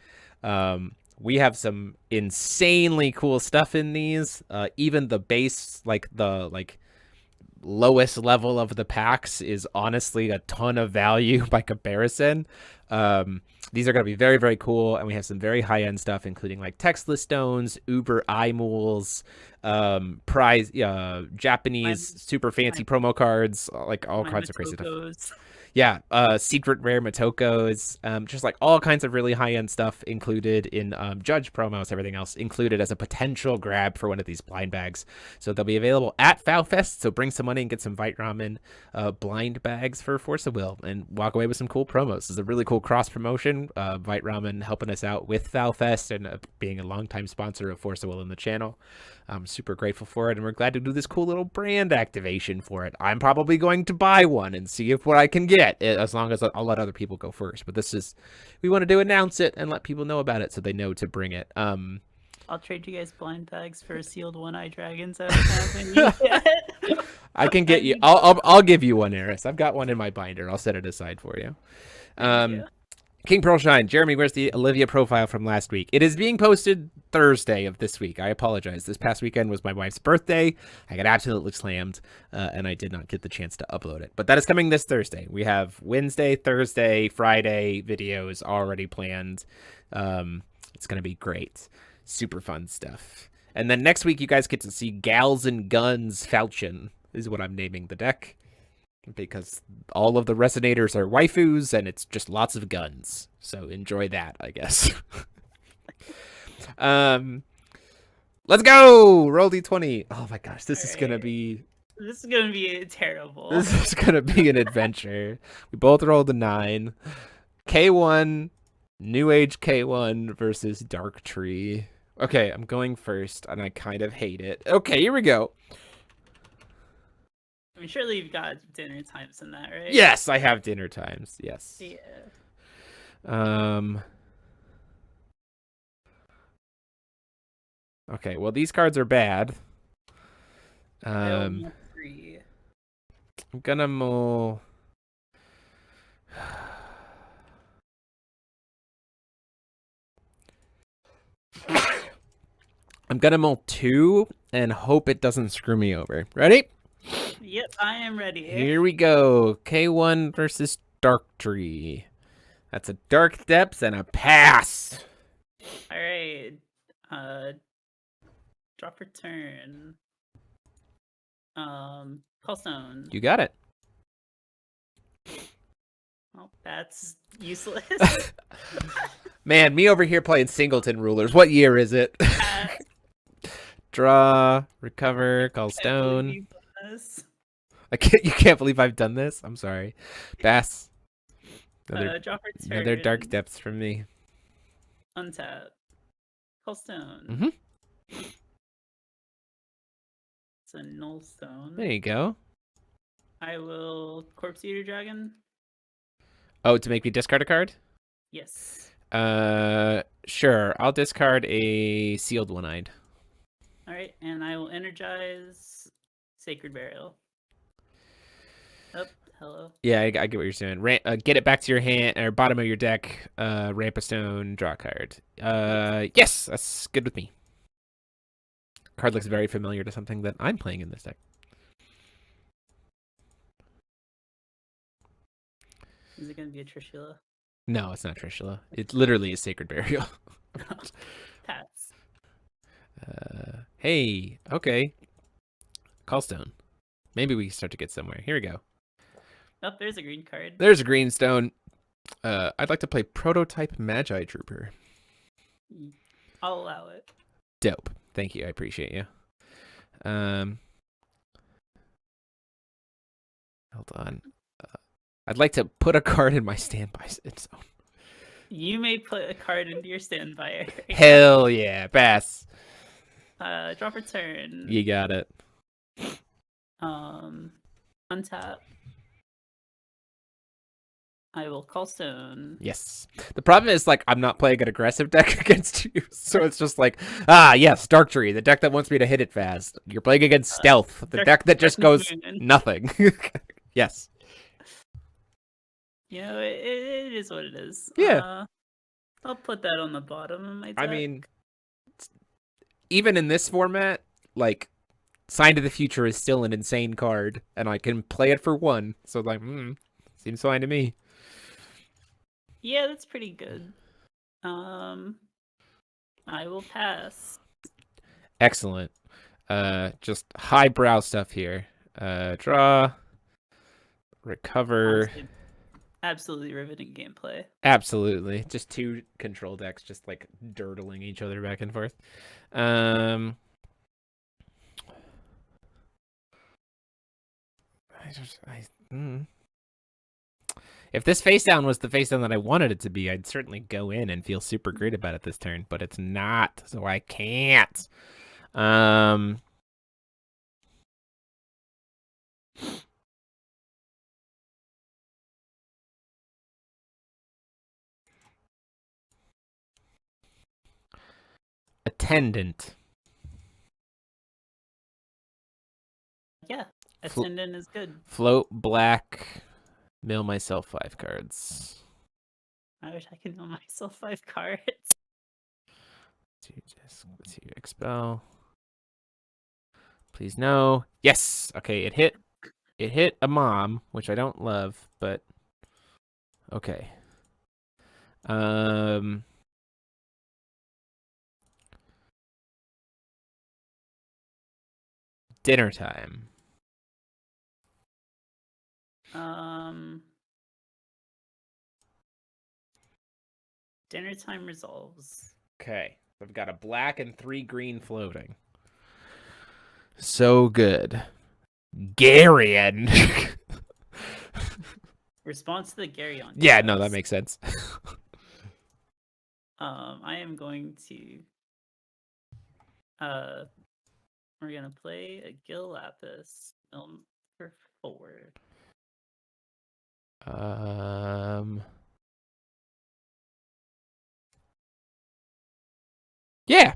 We have some insanely cool stuff in these. Even the base, the lowest level of the packs is honestly a ton of value by comparison. These are going to be very, very cool. And we have some very high-end stuff, including like textless stones, Uber eye mules, prize, Japanese super fancy promo cards, like all kinds of crazy stuff. Yeah, secret rare Motokos, just like all kinds of really high-end stuff included in Judge promos, everything else included as a potential grab for one of these blind bags. So they'll be available at FoW Fest, so bring some money and get some Vite Ramen blind bags for Force of Will and walk away with some cool promos. This is a really cool cross-promotion. Vite Ramen helping us out with FoW Fest and being a longtime sponsor of Force of Will in the channel. I'm super grateful for it, and we're glad to do this cool little brand activation for it. I'm probably going to buy one and see what I can get, as long as I'll let other people go first. But we wanted to announce it and let people know about it so they know to bring it. I'll trade you guys blind bags for sealed one-eye dragons. I can get you. I'll give you one, Eris. I've got one in my binder. I'll set it aside for you. King Pearlshine, Jeremy, where's the Olivia profile from last week? It is being posted Thursday of this week. I apologize. This past weekend was my wife's birthday. I got absolutely slammed, and I did not get the chance to upload it. But that is coming this Thursday. We have Wednesday, Thursday, Friday videos already planned. It's going to be great. Super fun stuff. And then next week, you guys get to see Gals and Guns Falchion, is what I'm naming the deck. Because all of the resonators are waifus, and it's just lots of guns. So enjoy that, I guess. Let's go! Roll D20. Oh my gosh, this is gonna be terrible. This is gonna be an adventure. We both rolled a 9. K1, New Age K1 versus Dark Tree. Okay, I'm going first, and I kind of hate it. Okay, here we go. I mean, surely you've got dinner times in that, right? Yes, I have dinner times. Yes. Yeah. Okay, well, these cards are bad. I'm gonna mull. I'm gonna mull 2 and hope it doesn't screw me over. Ready? Yep, I am ready. Here we go. K1 versus Dark Tree. That's a Dark Depths and a pass. All right. Drop return. Callstone. You got it. Oh, that's useless. Man, me over here playing Singleton rulers. What year is it? Draw, recover, call stone. You can't believe I've done this. I'm sorry, Bass. Drop Another dark return. depths from me. Untap. Coldstone. Mm-hmm. It's a null stone. There you go. I will Corpse Eater Dragon. Oh, to make me discard a card? Yes. Sure. I'll discard a Sealed One-Eyed. All right, and I will energize Sacred Burial. Oh, hello. Yeah, I get what you're saying. Get it back to your hand or bottom of your deck. Ramp a stone, draw a card. Yes, that's good with me. Card looks very familiar to something that I'm playing in this deck. Is it gonna be a Trishula? No, it's not Trishula. It literally is Sacred Burial. Pass. Hey, okay. Callstone. Maybe we can start to get somewhere. Here we go. Oh, there's a green card. There's a green stone. I'd like to play Prototype Magi Trooper. I'll allow it. Dope. Thank you. I appreciate you. Hold on. I'd like to put a card in my standby zone. You may put a card into your standby. Hell yeah, Bass. Drop return. You got it. Untap. I will call stone. Yes. The problem is, like, I'm not playing an aggressive deck against you, so it's just like, yes, Dark Tree, the deck that wants me to hit it fast. You're playing against Stealth, the deck that just goes nothing. Yes. You know, it is what it is. Yeah. I'll put that on the bottom of my deck. I mean, even in this format, like, Sign to the Future is still an insane card, and I can play it for one. So, like, seems fine to me. Yeah, that's pretty good. I will pass. Excellent. Just highbrow stuff here. Draw. Recover. Honestly, absolutely riveting gameplay. Absolutely. Just two control decks just like dirtling each other back and forth. If this face down was the face down that I wanted it to be, I'd certainly go in and feel super great about it this turn, but it's not, so I can't. Attendant. Yeah, Attendant is good. Float black. Mill myself 5 cards. I wish I could mill myself 5 cards. Let's see, expel. Please no. Yes. Okay, it hit. It hit a mom, which I don't love, but okay. Dinner time. Dinner time resolves. Okay. I've got a black and 3 green floating. So good. Garion. Response to the Garion. Yeah, no, that makes sense. I am going to we're gonna play a Gil Lapis for 4. Yeah.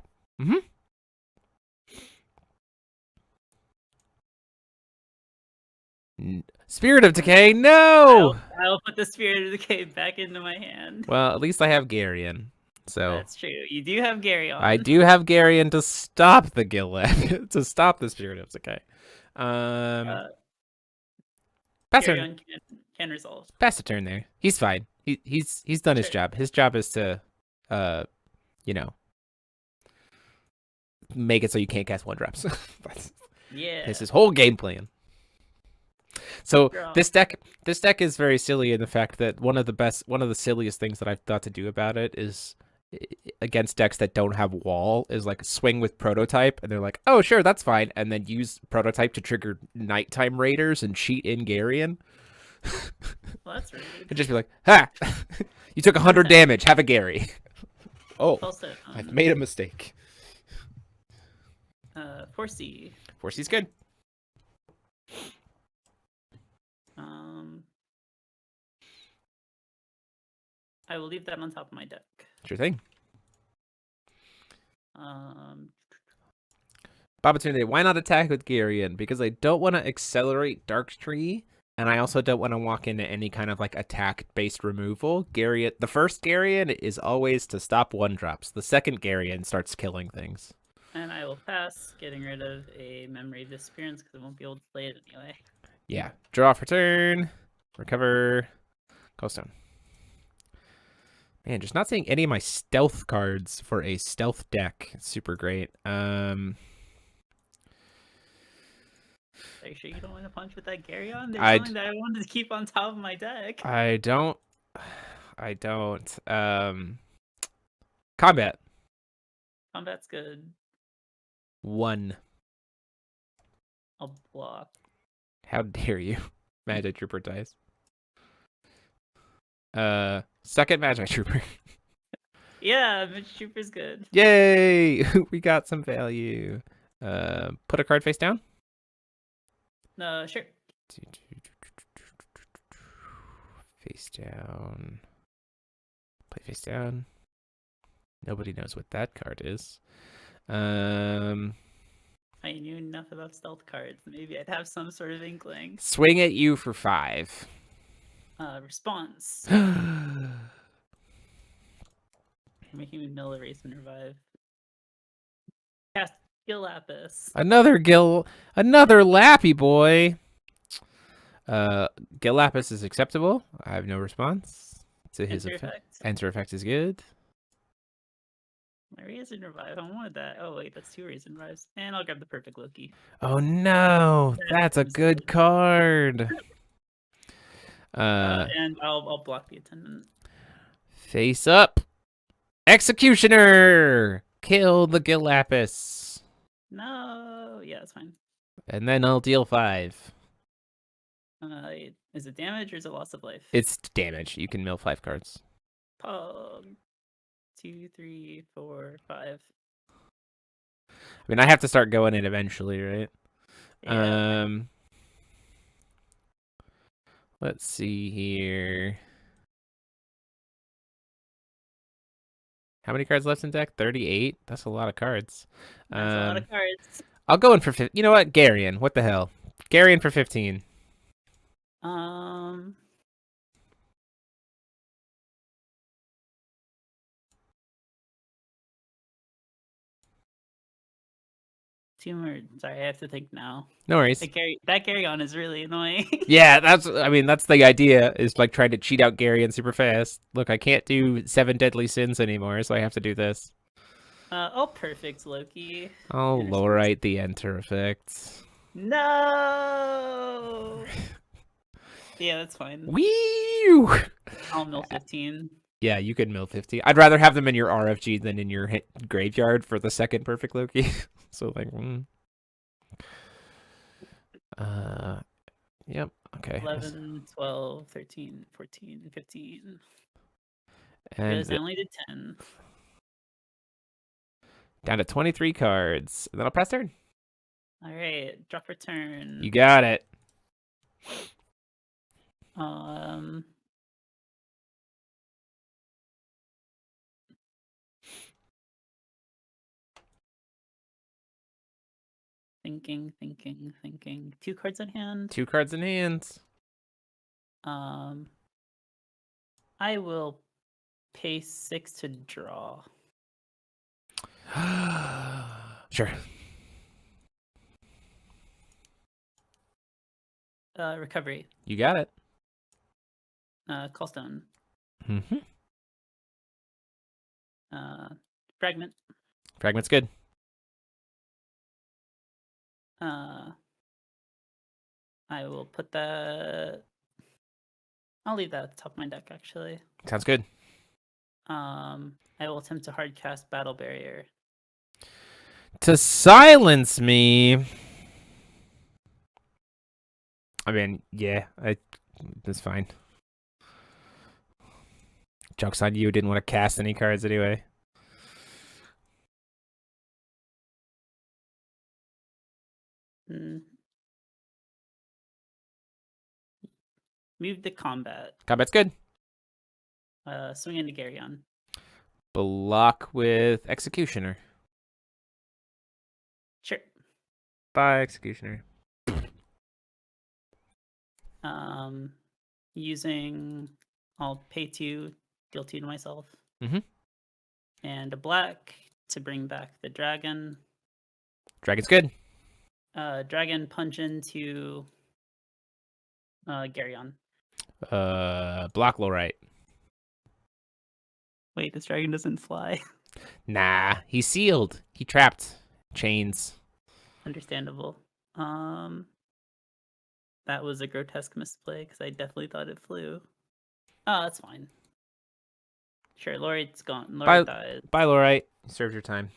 Spirit of Decay, no! I'll put the Spirit of Decay back into my hand. Well, at least I have Garion. So that's true. You do have Garion. I do have Garion to stop the Gillette, to stop the Spirit of Decay. Pass Garion can resolve. Pass a turn there. He's fine. He's done his job. His job is to, you know, make it so you can't cast 1-drops. Yeah. This is whole game plan. So this deck is very silly in the fact that one of the silliest things that I've thought to do about it is against decks that don't have wall is like swing with prototype, and they're like, oh sure, that's fine, and then use prototype to trigger nighttime raiders and cheat in Garion. Well, that's rude. And just be like, ha! You took 100 damage. Have a Gary. Oh, Also, I've made a mistake. 4C. 4C's good. I will leave that on top of my deck. Sure thing. Babatunde, why not attack with Garion? Because I don't want to accelerate Darktree, and I also don't want to walk into any kind of like attack-based removal. Garion, the first Garion is always to stop 1-drops. The second Garion starts killing things. And I will pass, getting rid of a memory disappearance because I won't be able to play it anyway. Yeah. Draw for turn. Recover. Coldstone. Man, just not seeing any of my stealth cards for a stealth deck. It's super great. Are you sure you don't want to punch with that Garion? There's something that I wanted to keep on top of my deck. I don't. Combat. Combat's good. 1. I'll block. How dare you? Magic Trooper dies. Second Magic Trooper. Yeah, Magic Trooper's good. Yay! We got some value. Put a card face down? No, sure. Face down. Play face down. Nobody knows what that card is. I knew enough about stealth cards. Maybe I'd have some sort of inkling. Swing at you for 5. Response. Making me mill, erase, and revive. Cast Gil Lapis. Another Lappy boy. Gil Lapis is acceptable. I have no response to his effect. Enter effect is good. My raise and revive. I wanted that. Oh wait, that's 2 raise and revives. And I'll grab the perfect Loki. Oh no, that's a good card. And I'll block the attendant. Face up. Executioner. Kill the Gil Lapis. No, yeah, that's fine. And then I'll deal 5. Is it damage or is it loss of life? It's damage. You can mill 5 cards. Pog. 2, 3, 4, 5. I mean, I have to start going in eventually, right? Yeah. Let's see here. How many cards left in deck? 38? That's a lot of cards. That's a lot of cards. I'll go in for 15. You know what? Garion. What the hell? Garion for 15. Two more. Sorry, I have to think now. No worries. That Garion is really annoying. Yeah, that's the idea, is like trying to cheat out Garion super fast. Look, I can't do 7 deadly sins anymore, so I have to do this. Oh, perfect, Loki. I'll lowrite the enter effect. No. Yeah, that's fine. Wee! I'll mill 15. Yeah, you could mill 15. I'd rather have them in your RFG than in your graveyard for the second perfect Loki. So like, yep, okay. 11, 12, 13, 14, 15. And because I only did 10. Down to 23 cards. And then I'll pass turn. All right, drop for turn. You got it. Thinking. 2 cards in hand. 2 cards in hand. I will pay 6 to draw. Sure. Recovery. You got it. Callstone. Mm-hmm. Fragment. Fragment's good. I will put that. I'll leave that at the top of my deck, actually. Sounds good. And I will attempt to hard cast Battle Barrier. To silence me. I mean, yeah, that's fine. Joke's on you, didn't want to cast any cards anyway. Move to combat. Combat's good. Swing into Garyon. Block with Executioner. Sure. Bye, Executioner. Using, I'll pay 2, deal 2 to myself. Mm-hmm. And a black to bring back the dragon. Dragon's good. Dragon punch into Garyon. Block low right. Wait, this dragon doesn't fly. Nah, he's sealed. He trapped. Chains. Understandable. That was a grotesque misplay because I definitely thought it flew. Oh, that's fine. Sure, Lorite's gone. Lorite dies. Bye, Lorite. You served your time.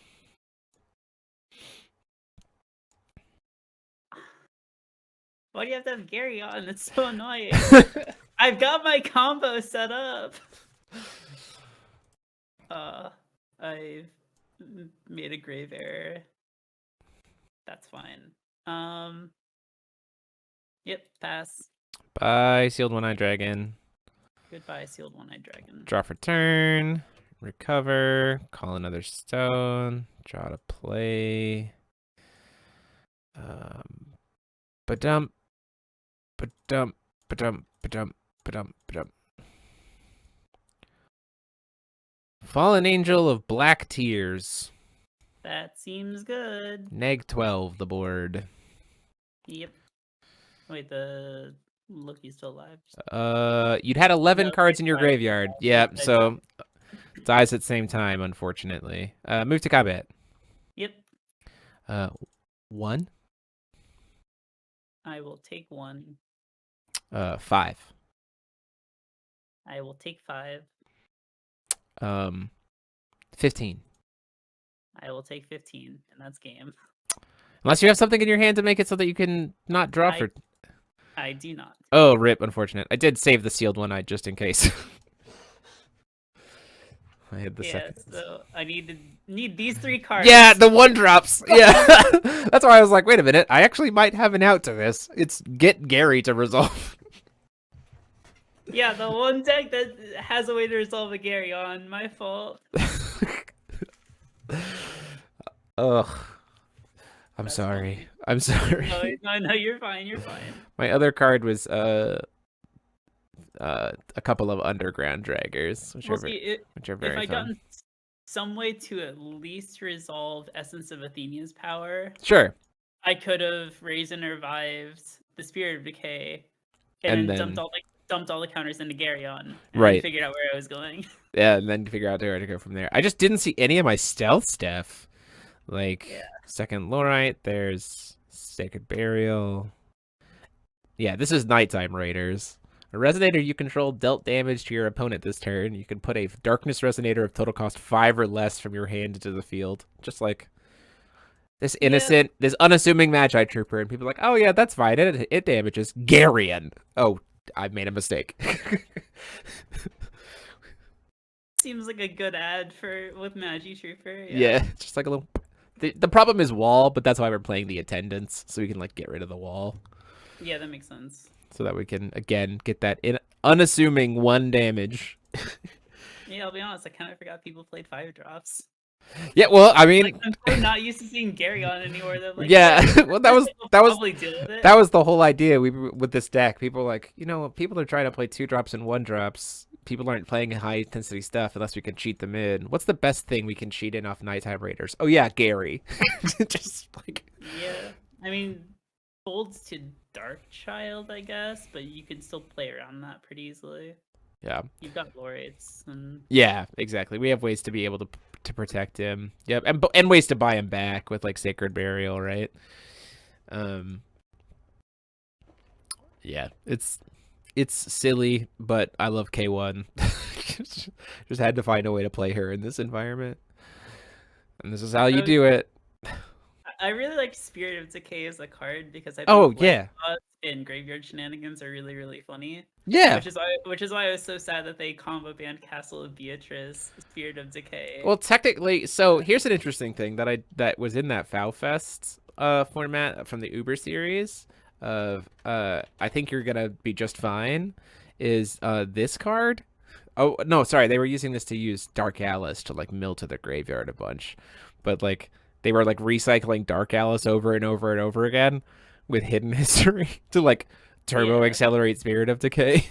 Why do you have to have Gary on? It's so annoying. I've got my combo set up. I've made a grave error. That's fine. Yep, pass. Bye, sealed one-eyed dragon. Goodbye, sealed one-eyed dragon. Draw for turn. Recover. Call another stone. Draw to play. Ba-dump. Ba-dump. Ba-dump. Ba-dump. Ba-dump. Ba-dump. Fallen Angel of Black Tears. That seems good. Neg 12, the board. Yep. Wait, the Loki's still alive. You'd had 11 No, cards in your sorry. graveyard. Yeah, so dies at the same time, unfortunately. Move to combat. Yep. 1. I will take 1. 5. I will take 5. 15. I will take 15, and that's game. Unless you have something in your hand to make it so that you can not draw for... I do not. Oh, rip, unfortunate. I did save the sealed one just in case. I had the second. So I need these 3 cards. Yeah, the 1-drops. Yeah. That's why I was like, wait a minute. I actually might have an out to this. It's get Gary to resolve. Yeah, the one deck that has a way to resolve a Gary on. My fault. Ugh. I'm sorry. I'm sorry. No, you're fine. You're fine. My other card was a couple of underground draggers, which are very if I fun. gotten some way to at least resolve Essence of Athena's power, sure, I could have raised and revived the Spirit of Decay, and then dumped all the counters into Garyon, and right. figured out where I was going. Yeah, and then figure out where to go from there. I just didn't see any of my stealth stuff. Like, second Lorite, there's Sacred Burial. Yeah, this is Nighttime Raiders. A Resonator you control dealt damage to your opponent this turn. You can put a Darkness Resonator of total cost 5 or less from your hand into the field. Just like this innocent, this unassuming Magi Trooper. And people are like, oh yeah, that's fine. It damages Garyon. Oh, I made a mistake. Seems like a good ad with Magi Trooper. Yeah, just like a little... The problem is wall, but that's why we're playing the attendance, so we can like get rid of the wall. Yeah, that makes sense. So that we can again get that unassuming 1 damage. Yeah, I'll be honest. I kind of forgot people played 5-drops. Yeah, well, I mean, I'm not used to seeing Gary on anymore. Like, yeah, well, that was the whole idea. With this deck, people were like, people are trying to play 2-drops and 1-drops. People aren't playing high intensity stuff unless we can cheat them in. What's the best thing we can cheat in off Nighttime Raiders? Oh yeah, Gary. Just like... Yeah, I mean, folds to Darkchild, I guess, but you can still play around that pretty easily. Yeah. You've got Lorites. Yeah, exactly. We have ways to be able to protect him. Yep, and ways to buy him back with like Sacred Burial, right? Yeah, it's silly, but I love K1. Just had to find a way to play her in this environment, and this is how you So do it. I really like Spirit of Decay as a card because I Oh think life yeah, loss and graveyard shenanigans are really, really funny. yeah. Which is why I was so sad that they combo banned Castle of Beatrice, Spirit of Decay. Well, technically, so here's an interesting thing that was in that FoW Fest format from the Uber series of I think you're gonna be just fine. Is this card? Oh no, sorry, they were using this to use Dark Alice to like mill to the graveyard a bunch, but like they were like recycling Dark Alice over and over and over again with Hidden History to like turbo Yeah. accelerate Spirit of Decay,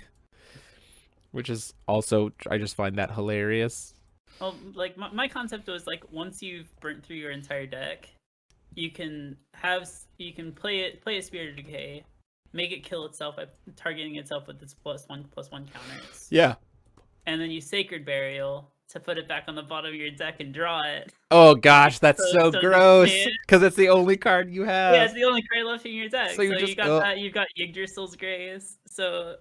which is also I just find that hilarious. Well, like my concept was like once you've burnt through your entire deck, you can play a Spirit of Decay, make it kill itself by targeting itself with its +1/+1 counters. Yeah. And then you Sacred Burial to put it back on the bottom of your deck and draw it. Oh gosh, that's So so so gross. yeah, Because it's the only card you have. it's the only card left in your deck. So So you you just got that. You've got Yggdrasil's Grace. So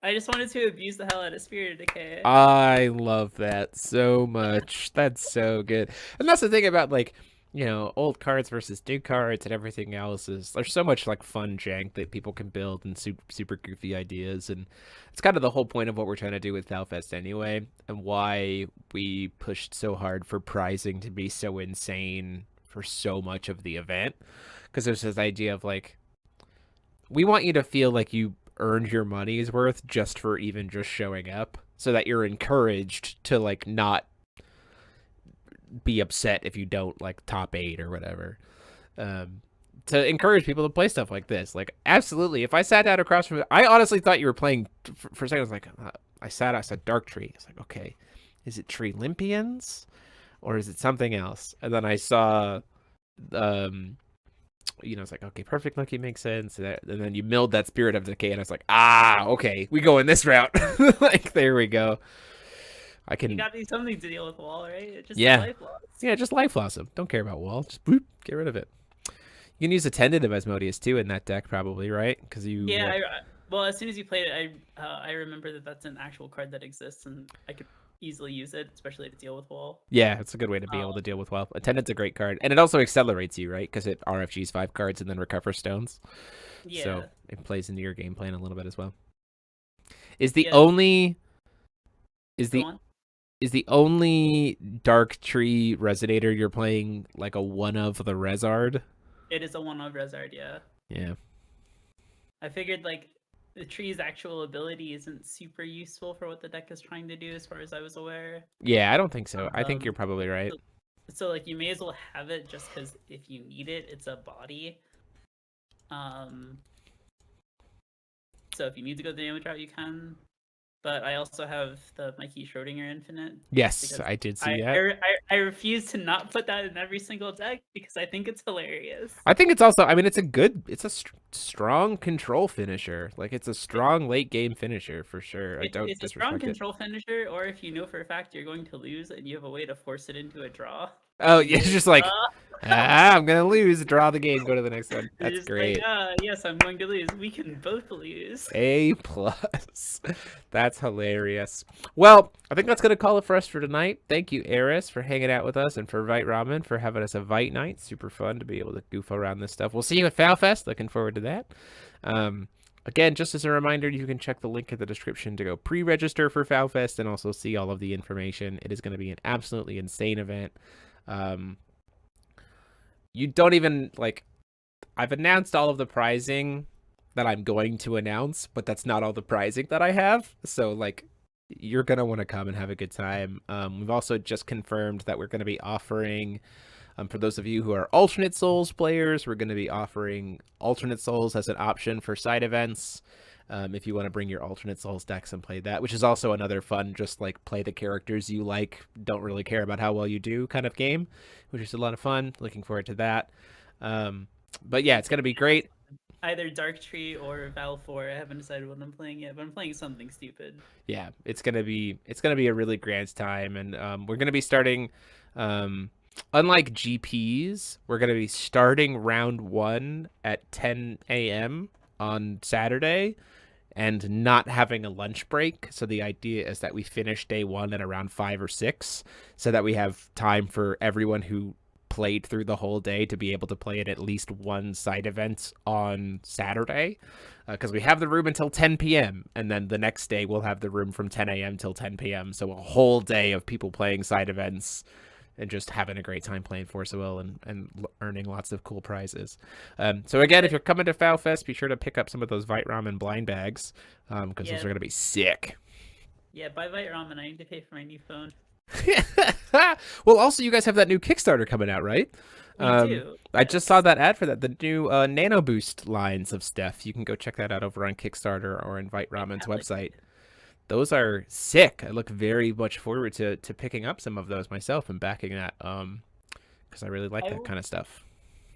I just wanted to abuse the hell out of Spirit of Decay. I love that so much. That's so good. And that's the thing about like, you know, old cards versus new cards and everything else is there's so much like fun jank that people can build and super goofy ideas, and it's kind of the whole point of what we're trying to do with FoW Fest anyway, and why we pushed so hard for pricing to be so insane for so much of the event, because there's this idea of like we want you to feel like you earned your money's worth just for even just showing up, so that you're encouraged to like not be upset if you don't like top 8 or whatever, to encourage people to play stuff like this. Like absolutely, if I sat down across from it, I honestly thought you were playing for a second. I was like, I said Dark Tree. It's like, okay, is it Tree Olympians or is it something else? And then I saw you know, it's like, okay, Perfect Monkey makes sense. And then you milled that Spirit of Decay, and I was like, okay, we go in this route. Like, there we go. I can. You got to do something to deal with wall, right? It's just Yeah. life loss. Yeah, just life loss him. Don't care about wall. Just boop, get rid of it. You can use Attendant of Asmodeus too in that deck, probably, right? Because you. Yeah. Well, as soon as you played it, I remember that that's an actual card that exists, and I could easily use it, especially to deal with wall. Yeah, it's a good way to be able to deal with wall. Attendant's a great card, and it also accelerates you, right? Because it RFGs 5 cards and then recovers stones. Yeah. So it plays into your game plan a little bit as well. Is the Yeah. only. Is Go the on. Is the only Dark Tree Resonator you're playing like a one of the Rezard? It is a one of Rezard, yeah. Yeah. I figured like the tree's actual ability isn't super useful for what the deck is trying to do, as far as I was aware. Yeah, I don't think so. I think you're Um, probably right. So like you may as well have it just because if you need it, it's a body. So if you need to go the damage route, you can. But I also have the Mikey Schrodinger Infinite. Yes, because I did see that. I refuse to not put that in every single deck because I think it's hilarious. I think it's also, I mean, it's a strong control finisher. Like, it's a strong late game finisher for sure. I don't It's a strong disrespect it. control finisher, or if you know for a fact you're going to lose and you have a way to force it into a draw. Oh, yeah, it's just like, I'm going to lose, draw the game, go to the next one. You're That's just great. like, yes, I'm going to lose. We can both lose. A+. That's hilarious. Well, I think that's going to call it for us for tonight. Thank you, Eris, for hanging out with us, and for Vite Ramen for having us a Vite night. Super fun to be able to goof around this stuff. We'll see you at FoW Fest. Looking forward to that. Again, just as a reminder, you can check the link in the description to go pre-register for FoW Fest and also see all of the information. It is going to be an absolutely insane event. You don't even, like, I've announced all of the prizing that I'm going to announce, but that's not all the prizing that I have. So, like, you're going to want to come and have a good time. We've also just confirmed that we're going to be offering, for those of you who are alternate souls players, we're going to be offering alternate souls as an option for side events. If you want to bring your alternate souls decks and play that, which is also another fun, just like play the characters you like, don't really care about how well you do kind of game, which is a lot of fun. Looking forward to that. But yeah, it's going to be great. Either Dark Tree or Val 4. I haven't decided what I'm playing yet, but I'm playing something stupid. Yeah, it's gonna be a really grand time, and we're gonna be starting. Unlike GPs, we're gonna be starting round 1 at 10 a.m. on Saturday, and not having a lunch break. So the idea is that we finish day 1 at around 5 or 6, so that we have time for everyone who played through the whole day to be able to play at least one side event on Saturday, because we have the room until 10 p.m. and then the next day we'll have the room from 10 a.m. till 10 p.m. So a whole day of people playing side events and just having a great time playing Force of Will and earning lots of cool prizes. So again, if you're coming to FoW Fest, be sure to pick up some of those Vite Ramen blind bags, because those are going to be sick. Yeah, buy Vite Ramen. I need to pay for my new phone. Well, also, you guys have that new Kickstarter coming out, right? We do. I just saw that ad for that, the new Nano Boost lines of stuff. You can go check that out over on Kickstarter or on Vite Ramen's website. Those are sick. I look very much forward to picking up some of those myself and backing that, because I really like that kind of stuff.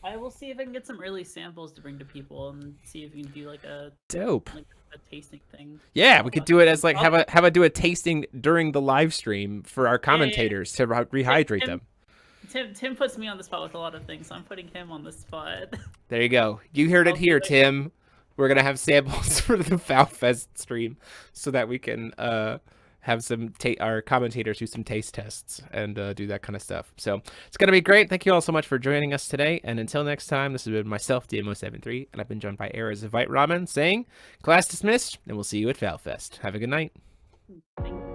I will see if I can get some early samples to bring to people and see if we can do like a tasting thing. Yeah, we could do it as like have a do a tasting during the live stream for our commentators to rehydrate them. Tim puts me on the spot with a lot of things, so I'm putting him on the spot. There you go. You heard it here, Tim. We're gonna have samples for the FoW Fest stream so that we can have some our commentators do some taste tests and do that kind of stuff. So it's gonna be great. Thank you all so much for joining us today. And until next time, this has been myself, DMO73, and I've been joined by Errors of Vite Ramen saying, class dismissed, and we'll see you at FoW Fest. Have a good night. Thank you.